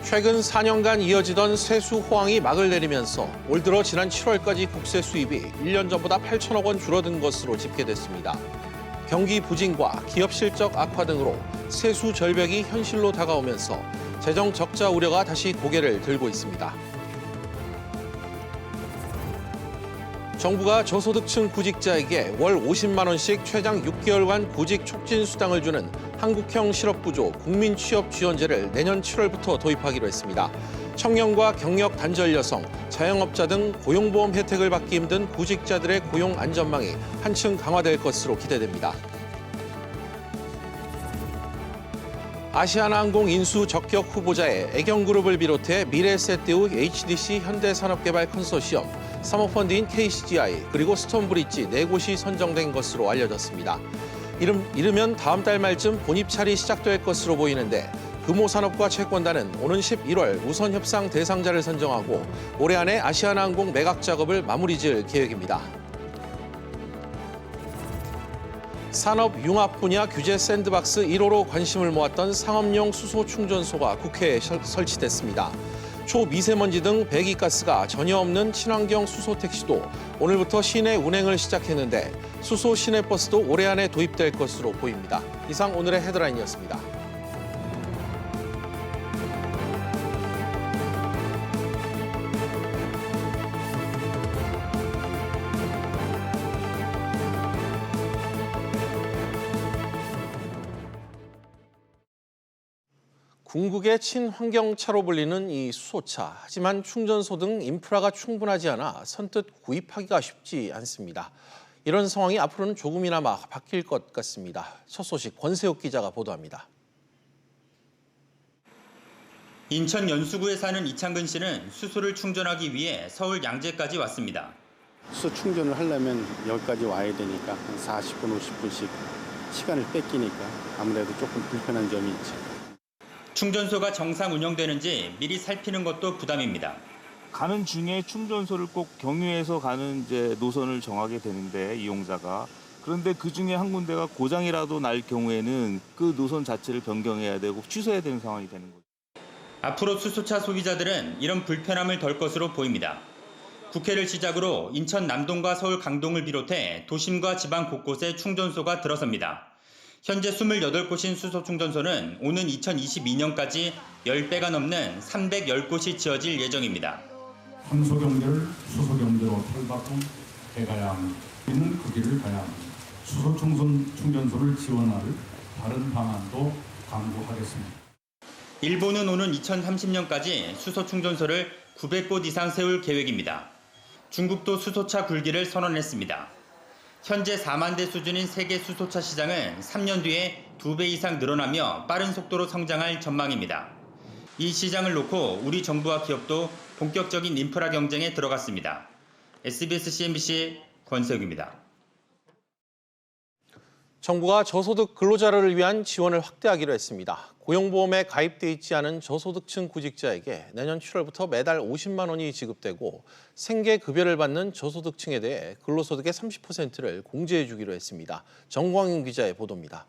최근 4년간 이어지던 세수 호황이 막을 내리면서 올 들어 지난 7월까지 국세 수입이 1년 전보다 8천억 원 줄어든 것으로 집계됐습니다. 경기 부진과 기업 실적 악화 등으로 세수 절벽이 현실로 다가오면서 재정 적자 우려가 다시 고개를 들고 있습니다. 정부가 저소득층 구직자에게 월 50만 원씩 최장 6개월간 구직 촉진 수당을 주는 한국형 실업부조 국민취업지원제를 내년 7월부터 도입하기로 했습니다. 청년과 경력 단절 여성, 자영업자 등 고용보험 혜택을 받기 힘든 구직자들의 고용 안전망이 한층 강화될 것으로 기대됩니다. 아시아나항공 인수 적격 후보자에 애경그룹을 비롯해 미래에셋대우, HDC, 현대산업개발 컨소시엄, 사모펀드인 KCGI 그리고 스톤브릿지 4곳이 선정된 것으로 알려졌습니다. 이르면 다음 달 말쯤 본입찰이 시작될 것으로 보이는데 금호산업과 채권단은 오는 11월 우선 협상 대상자를 선정하고 올해 안에 아시아나항공 매각 작업을 마무리 지을 계획입니다. 산업융합 분야 규제 샌드박스 1호로 관심을 모았던 상업용 수소 충전소가 국회에 설치됐습니다. 초미세먼지 등 배기가스가 전혀 없는 친환경 수소 택시도 오늘부터 시내 운행을 시작했는데 수소 시내버스도 올해 안에 도입될 것으로 보입니다. 이상 오늘의 헤드라인이었습니다. 궁극의 친환경차로 불리는 이 수소차. 하지만 충전소 등 인프라가 충분하지 않아 선뜻 구입하기가 쉽지 않습니다. 이런 상황이 앞으로는 조금이나마 바뀔 것 같습니다. 첫 소식 권세욱 기자가 보도합니다. 인천 연수구에 사는 이창근 씨는 수소를 충전하기 위해 서울 양재까지 왔습니다. 수소 충전을 하려면 여기까지 와야 되니까 한 40분, 50분씩 시간을 뺏기니까 아무래도 조금 불편한 점이 있죠. 충전소가 정상 운영되는지 미리 살피는 것도 부담입니다. 가는 중에 충전소를 꼭 경유해서 가는 노선을 정하게 되는데 이용자가 그런데 그 중에 한 군데가 고장이라도 날 경우에는 그 노선 자체를 변경해야 되고 취소해야 되는 상황이 되는 거죠. 앞으로 수소차 소비자들은 이런 불편함을 덜 것으로 보입니다. 국회를 시작으로 인천 남동과 서울 강동을 비롯해 도심과 지방 곳곳에 충전소가 들어섭니다. 현재 28곳인 수소 충전소는 오는 2022년까지 10배가 넘는 310곳이 지어질 예정입니다. 탄소 경제를 수소 경제로 탈바꿈 해가야 합니다. 우리는 그 길을 가야 합니다. 수소 충전소를 지원할 다른 방안도 강구하겠습니다. 일본은 오는 2030년까지 수소 충전소를 900곳 이상 세울 계획입니다. 중국도 수소차 굴기를 선언했습니다. 현재 4만 대 수준인 세계 수소차 시장은 3년 뒤에 2배 이상 늘어나며 빠른 속도로 성장할 전망입니다. 이 시장을 놓고 우리 정부와 기업도 본격적인 인프라 경쟁에 들어갔습니다. SBS CNBC 권세욱입니다. 정부가 저소득 근로자를 위한 지원을 확대하기로 했습니다. 고용보험에 가입돼 있지 않은 저소득층 구직자에게 내년 7월부터 매달 50만 원이 지급되고 생계급여를 받는 저소득층에 대해 근로소득의 30%를 공제해 주기로 했습니다. 정광윤 기자의 보도입니다.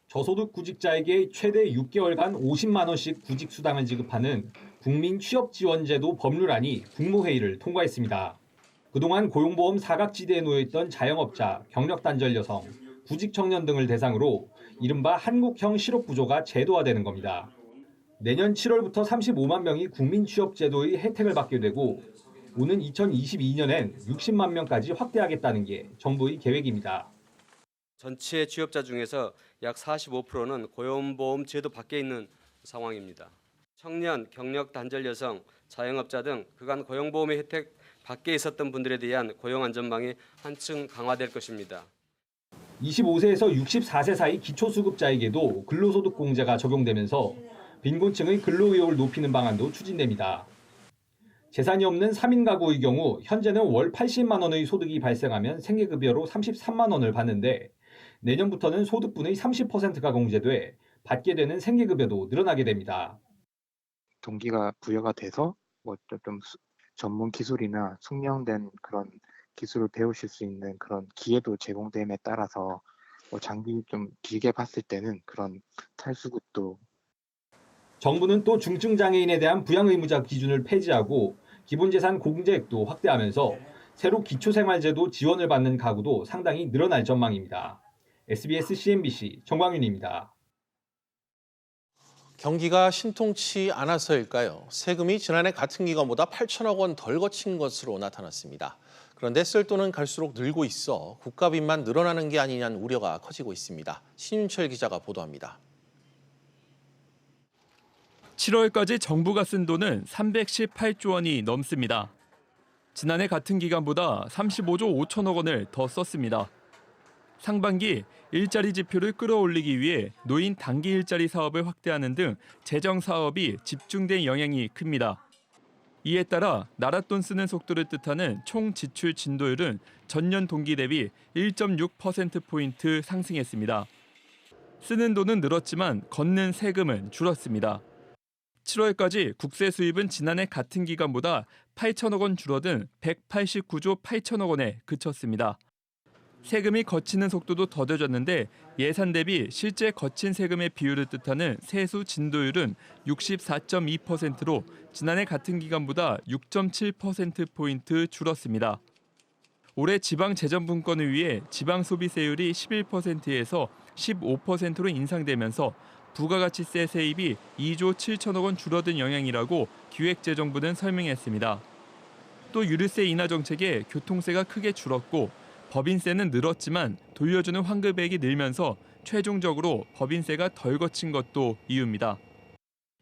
저소득 구직자에게 최대 6개월간 50만 원씩 구직 수당을 지급하는 국민취업지원제도 법률안이 국무회의를 통과했습니다. 그동안 고용보험 사각지대에 놓여있던 자영업자, 경력단절 여성, 구직 청년 등을 대상으로 이른바 한국형 실업부조가 제도화되는 겁니다. 내년 7월부터 35만 명이 국민취업제도의 혜택을 받게 되고 오는 2022년엔 60만 명까지 확대하겠다는 게 정부의 계획입니다. 전체 취업자 중에서 약 45%는 고용보험 제도 밖에 있는 상황입니다. 청년, 경력 단절 여성, 자영업자 등 그간 고용보험의 혜택 밖에 있었던 분들에 대한 고용 안전망이 한층 강화될 것입니다. 25세에서 64세 사이 기초수급자에게도 근로소득 공제가 적용되면서 빈곤층의 근로의욕을 높이는 방안도 추진됩니다. 재산이 없는 3인 가구의 경우 현재는 월 80만 원의 소득이 발생하면 생계급여로 33만 원을 받는데 내년부터는 소득분의 30%가 공제돼 받게 되는 생계급여도 늘어나게 됩니다. 동기가 부여가 돼서 좀 전문 기술이나 숙련된 그런 기술을 배우실 수 있는 그런 기회도 제공됨에 따라서 장기 좀 길게 봤을 때는 그런 탈수급도 정부는 또 중증장애인에 대한 부양의무자 기준을 폐지하고 기본재산 공제액도 확대하면서 새로 기초생활제도 지원을 받는 가구도 상당히 늘어날 전망입니다. SBS CNBC 정광윤입니다. 경기가 신통치 않아서일까요? 세금이 지난해 같은 기간보다 8천억 원 덜 거친 것으로 나타났습니다. 그런데 쓸 돈은 갈수록 늘고 있어 국가빚만 늘어나는 게 아니냐는 우려가 커지고 있습니다. 신윤철 기자가 보도합니다. 7월까지 정부가 쓴 돈은 318조 원이 넘습니다. 지난해 같은 기간보다 35조 5천억 원을 더 썼습니다. 상반기 일자리 지표를 끌어올리기 위해 노인 단기 일자리 사업을 확대하는 등 재정 사업이 집중된 영향이 큽니다. 이에 따라 나라 돈 쓰는 속도를 뜻하는 총 지출 진도율은 전년 동기 대비 1.6%포인트 상승했습니다. 쓰는 돈은 늘었지만 걷는 세금은 줄었습니다. 7월까지 국세 수입은 지난해 같은 기간보다 8천억 원 줄어든 189조 8천억 원에 그쳤습니다. 세금이 거치는 속도도 더뎌졌는데 예산 대비 실제 거친 세금의 비율을 뜻하는 세수 진도율은 64.2%로 지난해 같은 기간보다 6.7%포인트 줄었습니다. 올해 지방재정분권을 위해 지방소비세율이 11%에서 15%로 인상되면서 부가가치세 세입이 2조 7천억 원 줄어든 영향이라고 기획재정부는 설명했습니다. 또 유류세 인하 정책에 교통세가 크게 줄었고 법인세는 늘었지만 돌려주는 환급액이 늘면서 최종적으로 법인세가 덜 거친 것도 이유입니다.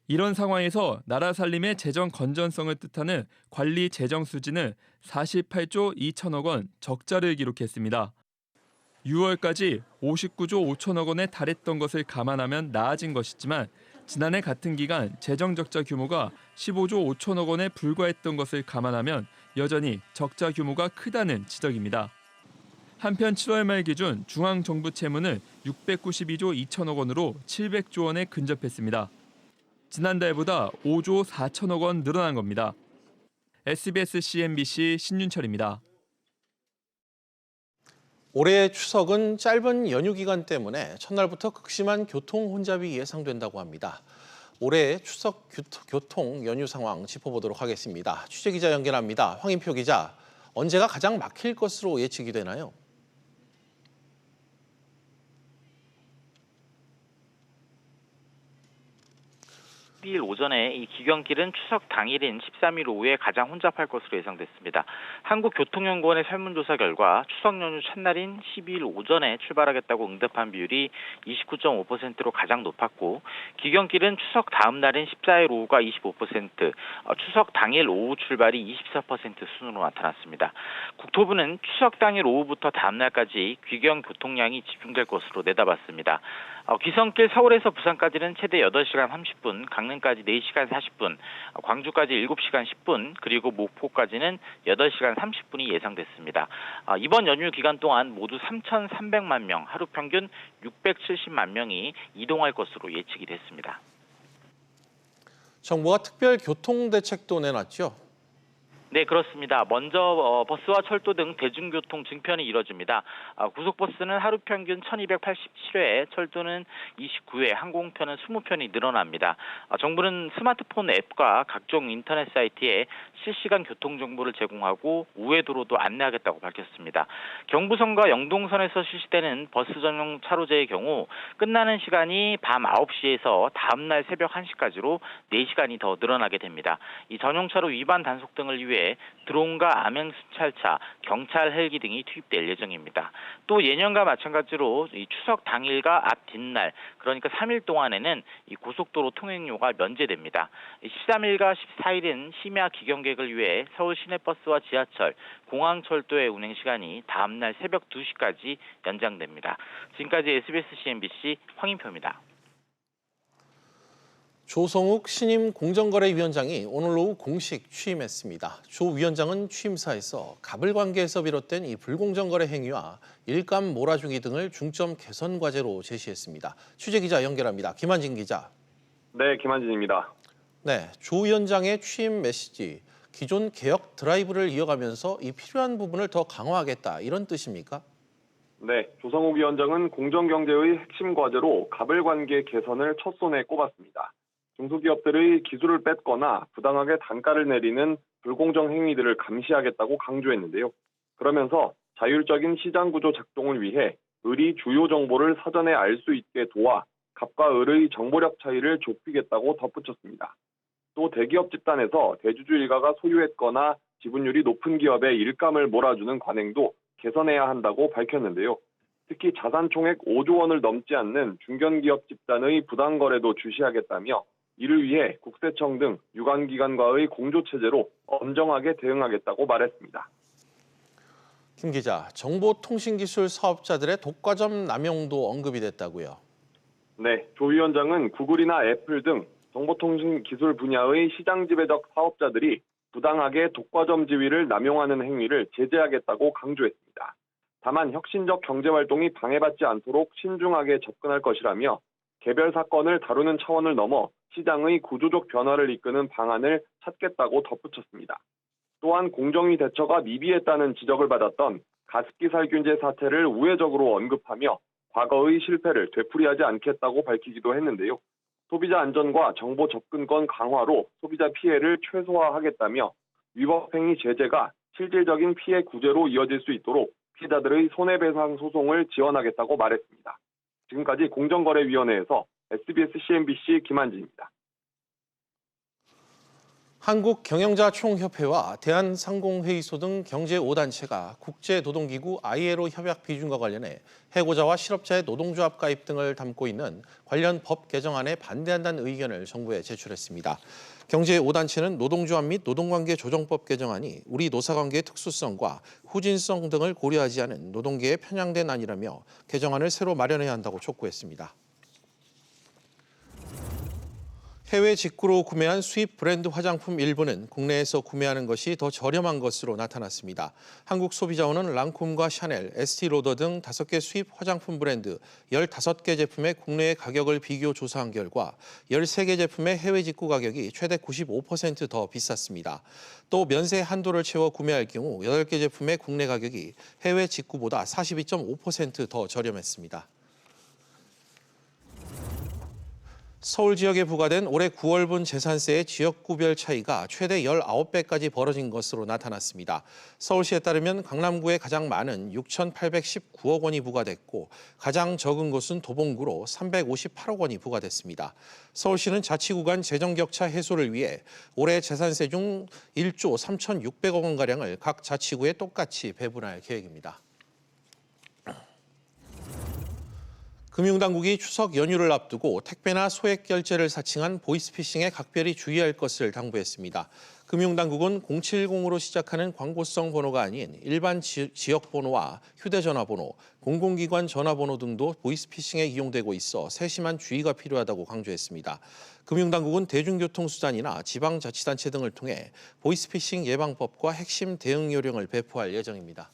이런 상황에서 나라 살림의 재정 건전성을 뜻하는 관리 재정 수지는 48조 2천억 원 적자를 기록했습니다. 6월까지 59조 5천억 원에 달했던 것을 감안하면 나아진 것이지만 지난해 같은 기간 재정 적자 규모가 15조 5천억 원에 불과했던 것을 감안하면 여전히 적자 규모가 크다는 지적입니다. 한편 7월 말 기준 중앙정부 채무는 692조 2천억 원으로 700조 원에 근접했습니다. 지난달보다 5조 4천억 원 늘어난 겁니다. SBS CNBC 신윤철입니다. 올해의 추석은 짧은 연휴 기간 때문에 첫날부터 극심한 교통 혼잡이 예상된다고 합니다. 올해의 추석 교통 연휴 상황 짚어보도록 하겠습니다. 취재기자 연결합니다. 황인표 기자, 언제가 가장 막힐 것으로 예측이 되나요? 12일 오전에 이 기경길은 추석 당일인 13일 오후에 가장 혼잡할 것으로 예상됐습니다. 한국교통연구원의 설문조사 결과 추석 연휴 첫날인 12일 오전에 출발하겠다고 응답한 비율이 29.5%로 가장 높았고, 기경길은 추석 다음 날인 14일 오후가 25%, 추석 당일 오후 출발이 24% 순으로 나타났습니다. 국토부는 추석 당일 오후부터 다음 날까지 귀경 교통량이 집중될 것으로 내다봤습니다. 기성길 서울에서 부산까지는 최대 8시간 30분, 강릉까지 4시간 40분, 광주까지 7시간 10분, 그리고 목포까지는 8시간 30분이 예상됐습니다. 이번 연휴 기간 동안 모두 3,300만 명, 하루 평균 670만 명이 이동할 것으로 예측이 됐습니다. 정부가 특별 교통대책도 내놨죠? 네, 그렇습니다. 먼저 버스와 철도 등 대중교통 증편이 이뤄집니다. 고속버스는 하루 평균 1287회, 철도는 29회, 항공편은 20편이 늘어납니다. 정부는 스마트폰 앱과 각종 인터넷 사이트에 실시간 교통 정보를 제공하고 우회도로도 안내하겠다고 밝혔습니다. 경부선과 영동선에서 실시되는 버스 전용 차로제의 경우 끝나는 시간이 밤 9시에서 다음 날 새벽 1시까지로 4시간이 더 늘어나게 됩니다. 이 전용 차로 위반 단속 등을 위해 드론과 암행 순찰차, 경찰 헬기 등이 투입될 예정입니다. 또 예년과 마찬가지로 이 추석 당일과 앞 뒷날, 그러니까 3일 동안에는 이 고속도로 통행료가 면제됩니다. 13일과 14일은 심야 기경객을 위해 서울 시내버스와 지하철, 공항철도의 운행 시간이 다음 날 새벽 2시까지 연장됩니다. 지금까지 SBS CNBC 황인표입니다. 조성욱 신임 공정거래위원장이 오늘 오후 공식 취임했습니다. 조 위원장은 취임사에서 갑을 관계에서 비롯된 이 불공정거래 행위와 일감 몰아주기 등을 중점 개선 과제로 제시했습니다. 취재기자 연결합니다. 김한진 기자. 네, 김한진입니다. 네, 조 위원장의 취임 메시지, 기존 개혁 드라이브를 이어가면서 이 필요한 부분을 더 강화하겠다, 이런 뜻입니까? 네, 조성욱 위원장은 공정경제의 핵심 과제로 갑을 관계 개선을 첫 손에 꼽았습니다. 중소기업들의 기술을 뺏거나 부당하게 단가를 내리는 불공정 행위들을 감시하겠다고 강조했는데요. 그러면서 자율적인 시장 구조 작동을 위해 을이 주요 정보를 사전에 알 수 있게 도와 갑과 을의 정보력 차이를 좁히겠다고 덧붙였습니다. 또 대기업 집단에서 대주주 일가가 소유했거나 지분율이 높은 기업에 일감을 몰아주는 관행도 개선해야 한다고 밝혔는데요. 특히 자산 총액 5조 원을 넘지 않는 중견기업 집단의 부당거래도 주시하겠다며 이를 위해 국세청 등 유관기관과의 공조체제로 엄정하게 대응하겠다고 말했습니다. 김 기자, 정보통신기술 사업자들의 독과점 남용도 언급이 됐다고요. 네, 조 위원장은 구글이나 애플 등 정보통신기술 분야의 시장 지배적 사업자들이 부당하게 독과점 지위를 남용하는 행위를 제재하겠다고 강조했습니다. 다만 혁신적 경제활동이 방해받지 않도록 신중하게 접근할 것이라며 개별 사건을 다루는 차원을 넘어 시장의 구조적 변화를 이끄는 방안을 찾겠다고 덧붙였습니다. 또한 공정위 대처가 미비했다는 지적을 받았던 가습기 살균제 사태를 우회적으로 언급하며 과거의 실패를 되풀이하지 않겠다고 밝히기도 했는데요. 소비자 안전과 정보 접근권 강화로 소비자 피해를 최소화하겠다며 위법 행위 제재가 실질적인 피해 구제로 이어질 수 있도록 피해자들의 손해배상 소송을 지원하겠다고 말했습니다. 지금까지 공정거래위원회에서 SBS CNBC 김한진입니다. 한국경영자총협회와 대한상공회의소 등 경제 5단체가 국제노동기구 ILO 협약 비준과 관련해 해고자와 실업자의 노동조합 가입 등을 담고 있는 관련 법 개정안에 반대한다는 의견을 정부에 제출했습니다. 경제 5단체는 노동조합 및 노동관계 조정법 개정안이 우리 노사관계의 특수성과 후진성 등을 고려하지 않은 노동계의 편향된 안이라며 개정안을 새로 마련해야 한다고 촉구했습니다. 해외 직구로 구매한 수입 브랜드 화장품 일부는 국내에서 구매하는 것이 더 저렴한 것으로 나타났습니다. 한국소비자원은 랑콤과 샤넬, 에스티로더 등 5개 수입 화장품 브랜드 15개 제품의 국내의 가격을 비교 조사한 결과 13개 제품의 해외 직구 가격이 최대 95% 더 비쌌습니다. 또 면세 한도를 채워 구매할 경우 8개 제품의 국내 가격이 해외 직구보다 42.5% 더 저렴했습니다. 서울 지역에 부과된 올해 9월분 재산세의 지역구별 차이가 최대 19배까지 벌어진 것으로 나타났습니다. 서울시에 따르면 강남구에 가장 많은 6,819억 원이 부과됐고 가장 적은 곳은 도봉구로 358억 원이 부과됐습니다. 서울시는 자치구간 재정격차 해소를 위해 올해 재산세 중 1조 3,600억 원가량을 각 자치구에 똑같이 배분할 계획입니다. 금융당국이 추석 연휴를 앞두고 택배나 소액 결제를 사칭한 보이스피싱에 각별히 주의할 것을 당부했습니다. 금융당국은 070으로 시작하는 광고성 번호가 아닌 일반 지역 번호와 휴대전화 번호, 공공기관 전화번호 등도 보이스피싱에 이용되고 있어 세심한 주의가 필요하다고 강조했습니다. 금융당국은 대중교통수단이나 지방자치단체 등을 통해 보이스피싱 예방법과 핵심 대응 요령을 배포할 예정입니다.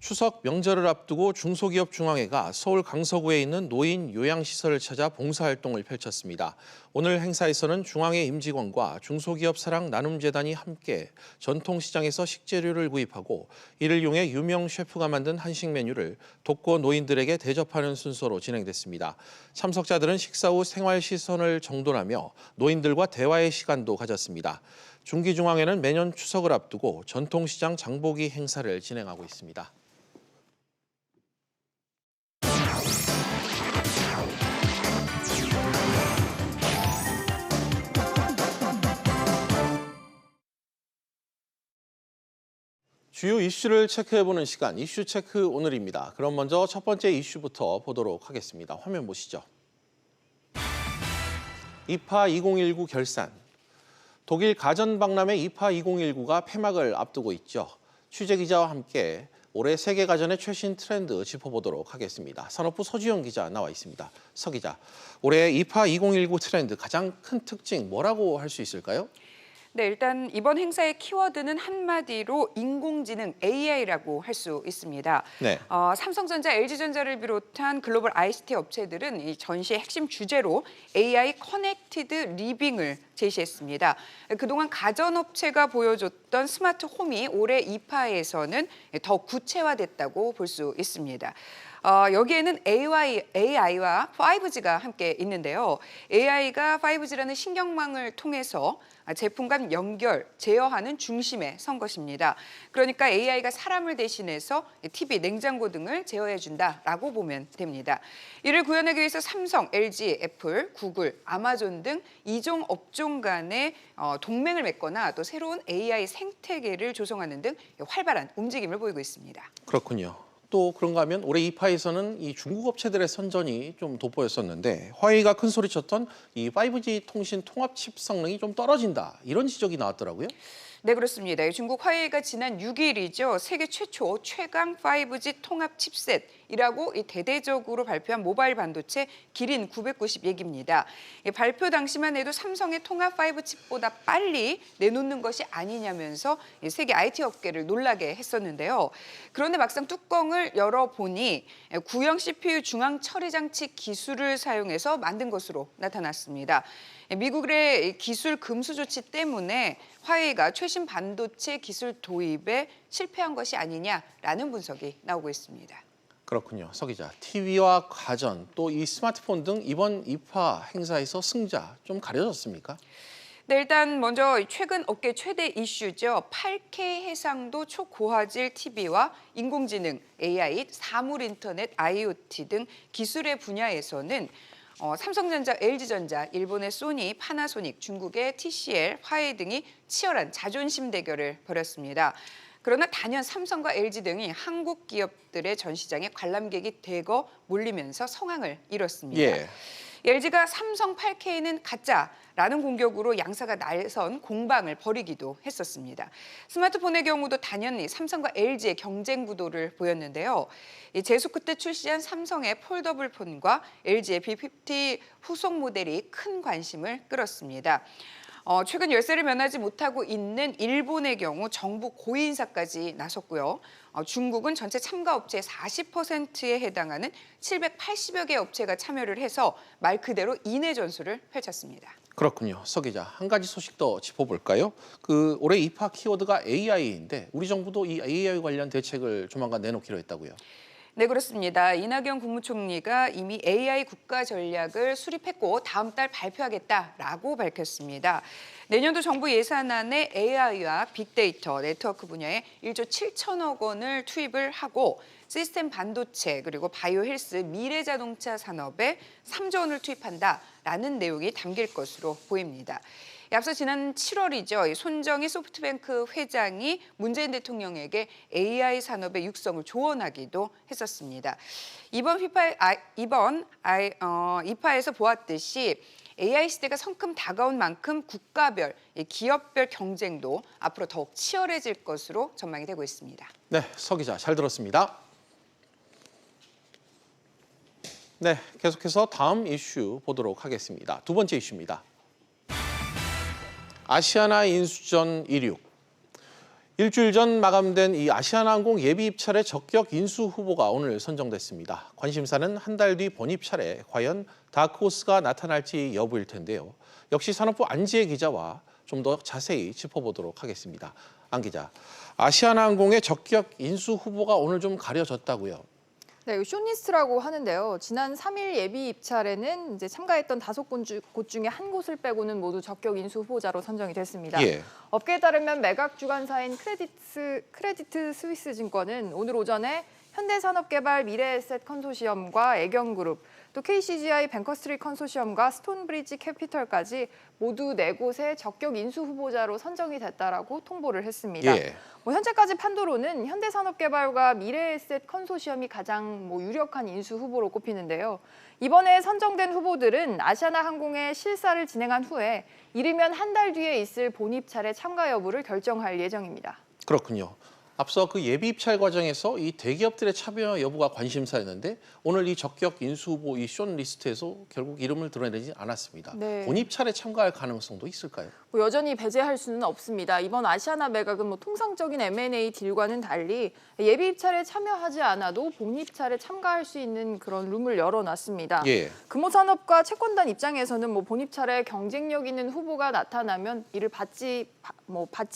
추석 명절을 앞두고 중소기업중앙회가 서울 강서구에 있는 노인 요양시설을 찾아 봉사활동을 펼쳤습니다. 오늘 행사에서는 중앙회 임직원과 중소기업 사랑나눔재단이 함께 전통시장에서 식재료를 구입하고 이를 이용해 유명 셰프가 만든 한식 메뉴를 독거 노인들에게 대접하는 순서로 진행됐습니다. 참석자들은 식사 후 생활시선을 정돈하며 노인들과 대화의 시간도 가졌습니다. 중기중앙회는 매년 추석을 앞두고 전통시장 장보기 행사를 진행하고 있습니다. 주요 이슈를 체크해보는 시간, 이슈체크 오늘입니다. 그럼 먼저 첫 번째 이슈부터 보도록 하겠습니다. 화면 보시죠. 이파 2019 결산. 독일 가전박람회 이파 2019가 폐막을 앞두고 있죠. 취재기자와 함께 올해 세계 가전의 최신 트렌드 짚어보도록 하겠습니다. 산업부 서지영 기자 나와 있습니다. 서 기자, 올해 이파 2019 트렌드 가장 큰 특징 뭐라고 할 수 있을까요? 네, 일단 이번 행사의 키워드는 한마디로 인공지능 AI라고 할 수 있습니다. 네. 삼성전자, LG전자를 비롯한 글로벌 ICT 업체들은 이 전시의 핵심 주제로 AI 커넥티드 리빙을 제시했습니다. 그동안 가전업체가 보여줬던 스마트 홈이 올해 이파에서는 더 구체화됐다고 볼 수 있습니다. 여기에는 AI와 5G가 함께 있는데요. AI가 5G라는 신경망을 통해서 제품 간 연결, 제어하는 중심에 선 것입니다. 그러니까 AI가 사람을 대신해서 TV, 냉장고 등을 제어해준다라고 보면 됩니다. 이를 구현하기 위해서 삼성, LG, 애플, 구글, 아마존 등 이종 업종 간의 동맹을 맺거나 또 새로운 AI 생태계를 조성하는 등 활발한 움직임을 보이고 있습니다. 그렇군요. 또 그런가 하면 올해 이파에서는 이 중국 업체들의 선전이 좀 돋보였었는데 화웨이가 큰 소리쳤던 이 5G 통신 통합 칩 성능이 좀 떨어진다 이런 지적이 나왔더라고요. 네, 그렇습니다. 중국 화웨이가 지난 6일이죠. 세계 최초 최강 5G 통합 칩셋이라고 대대적으로 발표한 모바일 반도체 기린 990 얘기입니다. 발표 당시만 해도 삼성의 통합 5칩보다 빨리 내놓는 것이 아니냐면서 세계 IT 업계를 놀라게 했었는데요. 그런데 막상 뚜껑을 열어보니 구형 CPU 중앙 처리 장치 기술을 사용해서 만든 것으로 나타났습니다. 미국의 기술 금수 조치 때문에 화웨이가 최신 반도체 기술 도입에 실패한 것이 아니냐라는 분석이 나오고 있습니다. 그렇군요. 서 기자, TV와 가전 또 이 스마트폰 등 이번 이파 행사에서 승자 좀 가려졌습니까? 네, 일단 먼저 최근 업계 최대 이슈죠. 8K 해상도 초고화질 TV와 인공지능, AI, 사물 인터넷, IoT 등 기술의 분야에서는 삼성전자, LG전자, 일본의 소니, 파나소닉, 중국의 TCL, 화웨이 등이 치열한 자존심 대결을 벌였습니다. 그러나 단연 삼성과 LG 등이 한국 기업들의 전 시장에 관람객이 대거 몰리면서 성황을 이뤘습니다. 예. LG가 삼성 8K는 가짜라는 공격으로 양사가 나선 공방을 벌이기도 했었습니다. 스마트폰의 경우도 단연히 삼성과 LG의 경쟁 구도를 보였는데요. 제수 끝에 출시한 삼성의 폴더블 폰과 LG의 B50 후속 모델이 큰 관심을 끌었습니다. 최근 열세를 면하지 못하고 있는 일본의 경우 정부 고위 인사까지 나섰고요. 중국은 전체 참가 업체의 40%에 해당하는 780여 개 업체가 참여를 해서 말 그대로 인해 전술을 펼쳤습니다. 그렇군요. 서 기자, 한 가지 소식 더 짚어볼까요? 올해 이파 키워드가 AI인데 우리 정부도 이 AI 관련 대책을 조만간 내놓기로 했다고요. 네, 그렇습니다. 이낙연 국무총리가 이미 AI 국가 전략을 수립했고 다음 달 발표하겠다라고 밝혔습니다. 내년도 정부 예산안에 AI와 빅데이터, 네트워크 분야에 1조 7천억 원을 투입을 하고 시스템 반도체 그리고 바이오 헬스, 미래 자동차 산업에 3조 원을 투입한다라는 내용이 담길 것으로 보입니다. 앞서 지난 7월이죠. 손정희 소프트뱅크 회장이 문재인 대통령에게 AI 산업의 육성을 조언하기도 했었습니다. 이번 이파에서 보았듯이 AI 시대가 성큼 다가온 만큼 국가별, 기업별 경쟁도 앞으로 더욱 치열해질 것으로 전망이 되고 있습니다. 네, 서 기자 잘 들었습니다. 네, 계속해서 다음 이슈 보도록 하겠습니다. 두 번째 이슈입니다. 아시아나 인수전 이륙. 일주일 전 마감된 이 아시아나항공 예비 입찰의 적격 인수 후보가 오늘 선정됐습니다. 관심사는 한 달 뒤 본입 차례 과연 다크호스가 나타날지 여부일 텐데요. 역시 산업부 안지혜 기자와 좀 더 자세히 짚어보도록 하겠습니다. 안 기자, 아시아나항공의 적격 인수 후보가 오늘 좀 가려졌다고요. 네, 쇼니스트라고 하는데요. 지난 3일 예비 입찰에는 이제 참가했던 5곳 중에 한 곳을 빼고는 모두 적격 인수 후보자로 선정이 됐습니다. 예. 업계에 따르면 매각 주관사인 크레디트 스위스 증권은 오늘 오전에 현대산업개발 미래에셋 컨소시엄과 애경그룹, 또 KCGI 뱅커스트리트 컨소시엄과 스톤브리지 캐피털까지 모두 4곳의 적격 인수 후보자로 선정이 됐다라고 통보를 했습니다. 예. 현재까지 판도로는 현대산업개발과 미래에셋 컨소시엄이 가장 유력한 인수 후보로 꼽히는데요. 이번에 선정된 후보들은 아시아나항공의 실사를 진행한 후에 이르면 한 달 뒤에 있을 본입 차례 참가 여부를 결정할 예정입니다. 그렇군요. 앞서 그 예비 입찰 과정에서 이 대기업들의 참여 여부가 관심사였는데 오늘 이 적격 인수 후보 이 숏리스트에서 결국 이름을 드러내지 않았습니다. 네. 본입찰에 참가할 가능성도 있을까요? 여전히 배제할 수는 없습니다. 이번 아시아나 매각은 통상적인 M&A 딜과는 달리 예비 입찰에 참여하지 않아도 본입찰에 참가할 수 있는 그런 룸을 열어놨습니다. 예. 금호산업과 채권단 입장에서는 본입찰에 경쟁력 있는 후보가 나타나면 이를 받지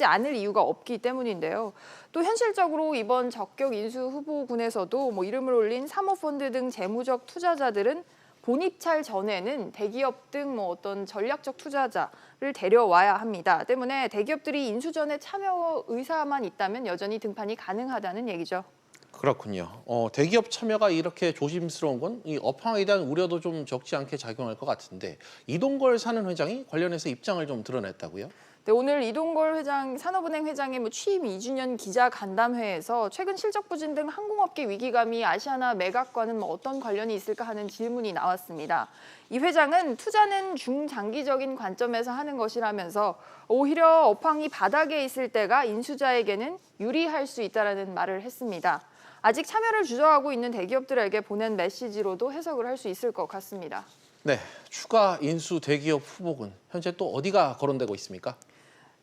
않을 이유가 없기 때문인데요. 또 현실적으로 이번 적격 인수 후보군에서도 이름을 올린 사모펀드 등 재무적 투자자들은 본입찰 전에는 대기업 등 어떤 전략적 투자자를 데려와야 합니다. 때문에 대기업들이 인수 전에 참여 의사만 있다면 여전히 등판이 가능하다는 얘기죠. 그렇군요. 대기업 참여가 이렇게 조심스러운 건 이 업황에 대한 우려도 좀 적지 않게 작용할 것 같은데 이동걸 사는 회장이 관련해서 입장을 좀 드러냈다고요? 네, 오늘 이동걸 회장, 산업은행 회장의 취임 2주년 기자 간담회에서 최근 실적 부진 등 항공업계 위기감이 아시아나 매각과는 어떤 관련이 있을까 하는 질문이 나왔습니다. 이 회장은 투자는 중장기적인 관점에서 하는 것이라면서 오히려 업황이 바닥에 있을 때가 인수자에게는 유리할 수 있다라는 말을 했습니다. 아직 참여를 주저하고 있는 대기업들에게 보낸 메시지로도 해석을 할 수 있을 것 같습니다. 네, 추가 인수 대기업 후보군 현재 또 어디가 거론되고 있습니까?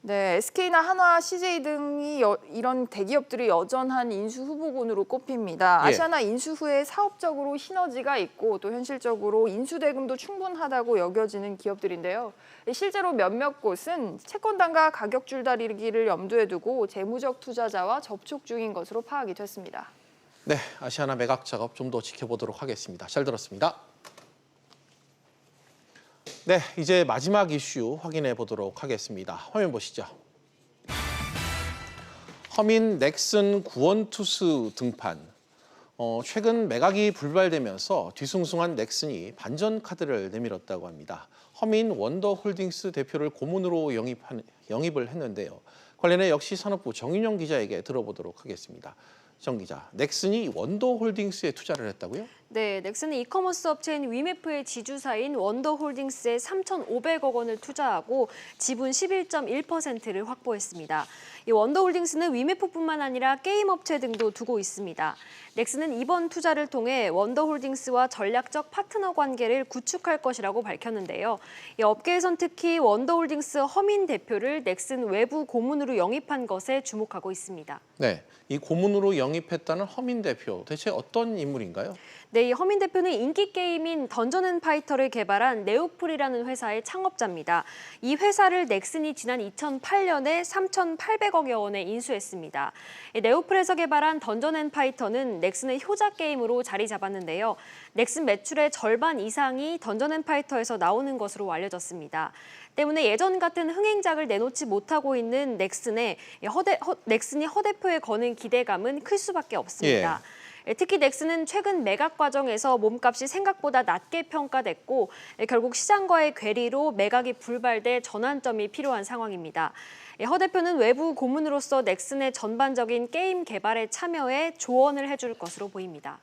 네, SK나 한화, CJ 등이 이런 대기업들이 여전한 인수 후보군으로 꼽힙니다. 예. 아시아나 인수 후에 사업적으로 시너지가 있고 또 현실적으로 인수 대금도 충분하다고 여겨지는 기업들인데요. 실제로 몇몇 곳은 채권단가 가격 줄다리기를 염두에 두고 재무적 투자자와 접촉 중인 것으로 파악이 됐습니다. 네, 아시아나 매각 작업 좀 더 지켜보도록 하겠습니다. 잘 들었습니다. 네, 이제 마지막 이슈 확인해 보도록 하겠습니다. 화면 보시죠. 허민 넥슨 구원투수 등판. 최근 매각이 불발되면서 뒤숭숭한 넥슨이 반전 카드를 내밀었다고 합니다. 허민 원더홀딩스 대표를 고문으로 영입을 했는데요. 관련해 역시 산업부 정윤영 기자에게 들어보도록 하겠습니다. 정 기자, 넥슨이 원더홀딩스에 투자를 했다고요? 네, 넥슨은 이커머스 업체인 위메프의 지주사인 원더홀딩스에 3,500억 원을 투자하고 지분 11.1%를 확보했습니다. 이 원더홀딩스는 위메프뿐만 아니라 게임 업체 등도 두고 있습니다. 넥슨은 이번 투자를 통해 원더홀딩스와 전략적 파트너 관계를 구축할 것이라고 밝혔는데요. 이 업계에선 특히 원더홀딩스 허민 대표를 넥슨 외부 고문으로 영입한 것에 주목하고 있습니다. 네, 이 고문으로 영입했다는 허민 대표, 대체 어떤 인물인가요? 네, 이 허민 대표는 인기 게임인 던전 앤 파이터를 개발한 네오플이라는 회사의 창업자입니다. 이 회사를 넥슨이 지난 2008년에 3,800억여 원에 인수했습니다. 네오플에서 개발한 던전 앤 파이터는 넥슨의 효자 게임으로 자리 잡았는데요. 넥슨 매출의 절반 이상이 던전 앤 파이터에서 나오는 것으로 알려졌습니다. 때문에 예전 같은 흥행작을 내놓지 못하고 있는 넥슨이 허 대표에 거는 기대감은 클 수밖에 없습니다. 특히 넥슨은 최근 매각 과정에서 몸값이 생각보다 낮게 평가됐고 결국 시장과의 괴리로 매각이 불발돼 전환점이 필요한 상황입니다. 허 대표는 외부 고문으로서 넥슨의 전반적인 게임 개발에 참여해 조언을 해줄 것으로 보입니다.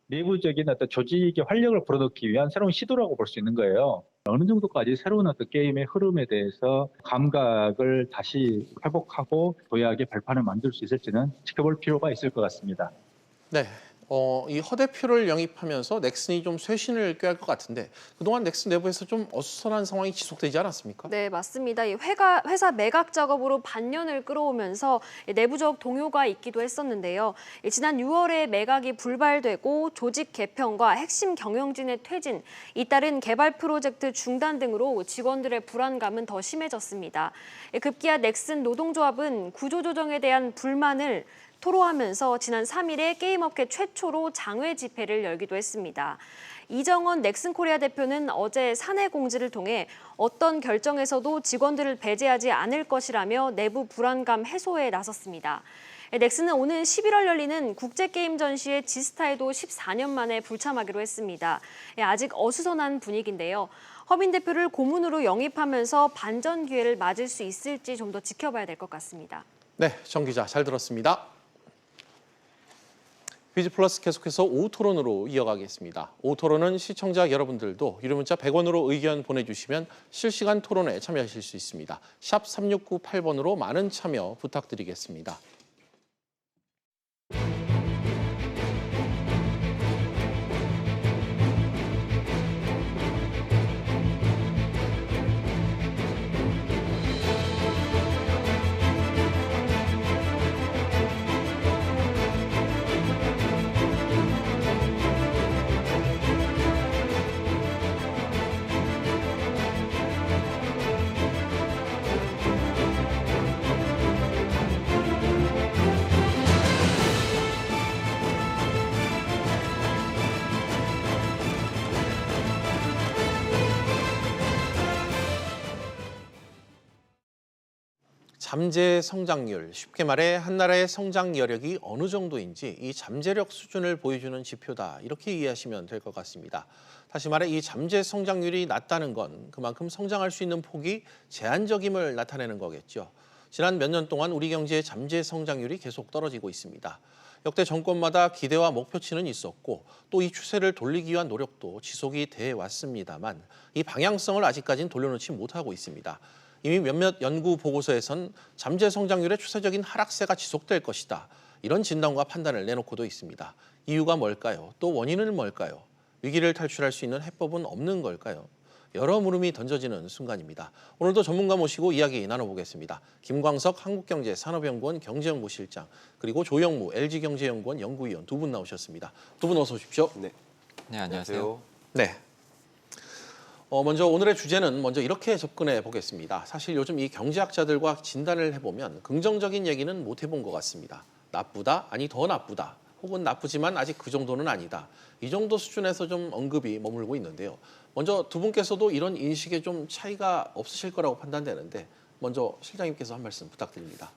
내부적인 어떤 조직의 활력을 불어넣기 위한 새로운 시도라고 볼 수 있는 거예요. 어느 정도까지 새로운 어떤 게임의 흐름에 대해서 감각을 다시 회복하고 도약의 발판을 만들 수 있을지는 지켜볼 필요가 있을 것 같습니다. 네, 이 허 대표를 영입하면서 넥슨이 좀 쇄신을 꾀할 것 같은데 그동안 넥슨 내부에서 좀 어수선한 상황이 지속되지 않았습니까? 네, 맞습니다. 이 회사 매각 작업으로 반년을 끌어오면서 내부적 동요가 있기도 했었는데요. 지난 6월에 매각이 불발되고 조직 개편과 핵심 경영진의 퇴진, 잇따른 개발 프로젝트 중단 등으로 직원들의 불안감은 더 심해졌습니다. 급기야 넥슨 노동조합은 구조조정에 대한 불만을 토로하면서 지난 3일에 게임업계 최초로 장외 집회를 열기도 했습니다. 이정원 넥슨코리아 대표는 어제 사내 공지를 통해 어떤 결정에서도 직원들을 배제하지 않을 것이라며 내부 불안감 해소에 나섰습니다. 넥슨은 오는 11월 열리는 국제게임 전시회 지스타에도 14년 만에 불참하기로 했습니다. 아직 어수선한 분위기인데요. 허민 대표를 고문으로 영입하면서 반전 기회를 맞을 수 있을지 좀 더 지켜봐야 될 것 같습니다. 네, 정 기자 잘 들었습니다. 퀴즈플러스 계속해서 오후 토론으로 이어가겠습니다. 오후 토론은 시청자 여러분들도 유료 문자 100원으로 의견 보내주시면 실시간 토론에 참여하실 수 있습니다. 샵 3698번으로 많은 참여 부탁드리겠습니다. 잠재 성장률, 쉽게 말해 한 나라의 성장 여력이 어느 정도인지 이 잠재력 수준을 보여주는 지표다. 이렇게 이해하시면 될 것 같습니다. 다시 말해 이 잠재 성장률이 낮다는 건 그만큼 성장할 수 있는 폭이 제한적임을 나타내는 거겠죠. 지난 몇 년 동안 우리 경제의 잠재 성장률이 계속 떨어지고 있습니다. 역대 정권마다 기대와 목표치는 있었고 또 이 추세를 돌리기 위한 노력도 지속이 돼 왔습니다만 이 방향성을 아직까지는 돌려놓지 못하고 있습니다. 이미 몇몇 연구 보고서에선 잠재 성장률의 추세적인 하락세가 지속될 것이다. 이런 진단과 판단을 내놓고도 있습니다. 이유가 뭘까요? 또 원인은 뭘까요? 위기를 탈출할 수 있는 해법은 없는 걸까요? 여러 물음이 던져지는 순간입니다. 오늘도 전문가 모시고 이야기 나눠보겠습니다. 김광석 한국경제산업연구원 경제연구실장 그리고 조영무 LG경제연구원 연구위원 두 분 나오셨습니다. 두 분 어서 오십시오. 네, 안녕하세요. 네. 먼저 오늘의 주제는 먼저 이렇게 접근해 보겠습니다. 사실 요즘 이 경제학자들과 진단을 해보면 긍정적인 얘기는 못 해본 것 같습니다. 나쁘다? 아니 더 나쁘다. 혹은 나쁘지만 아직 그 정도는 아니다. 이 정도 수준에서 좀 언급이 머물고 있는데요. 먼저 두 분께서도 이런 인식에 좀 차이가 없으실 거라고 판단되는데 먼저 실장님께서 한 말씀 부탁드립니다.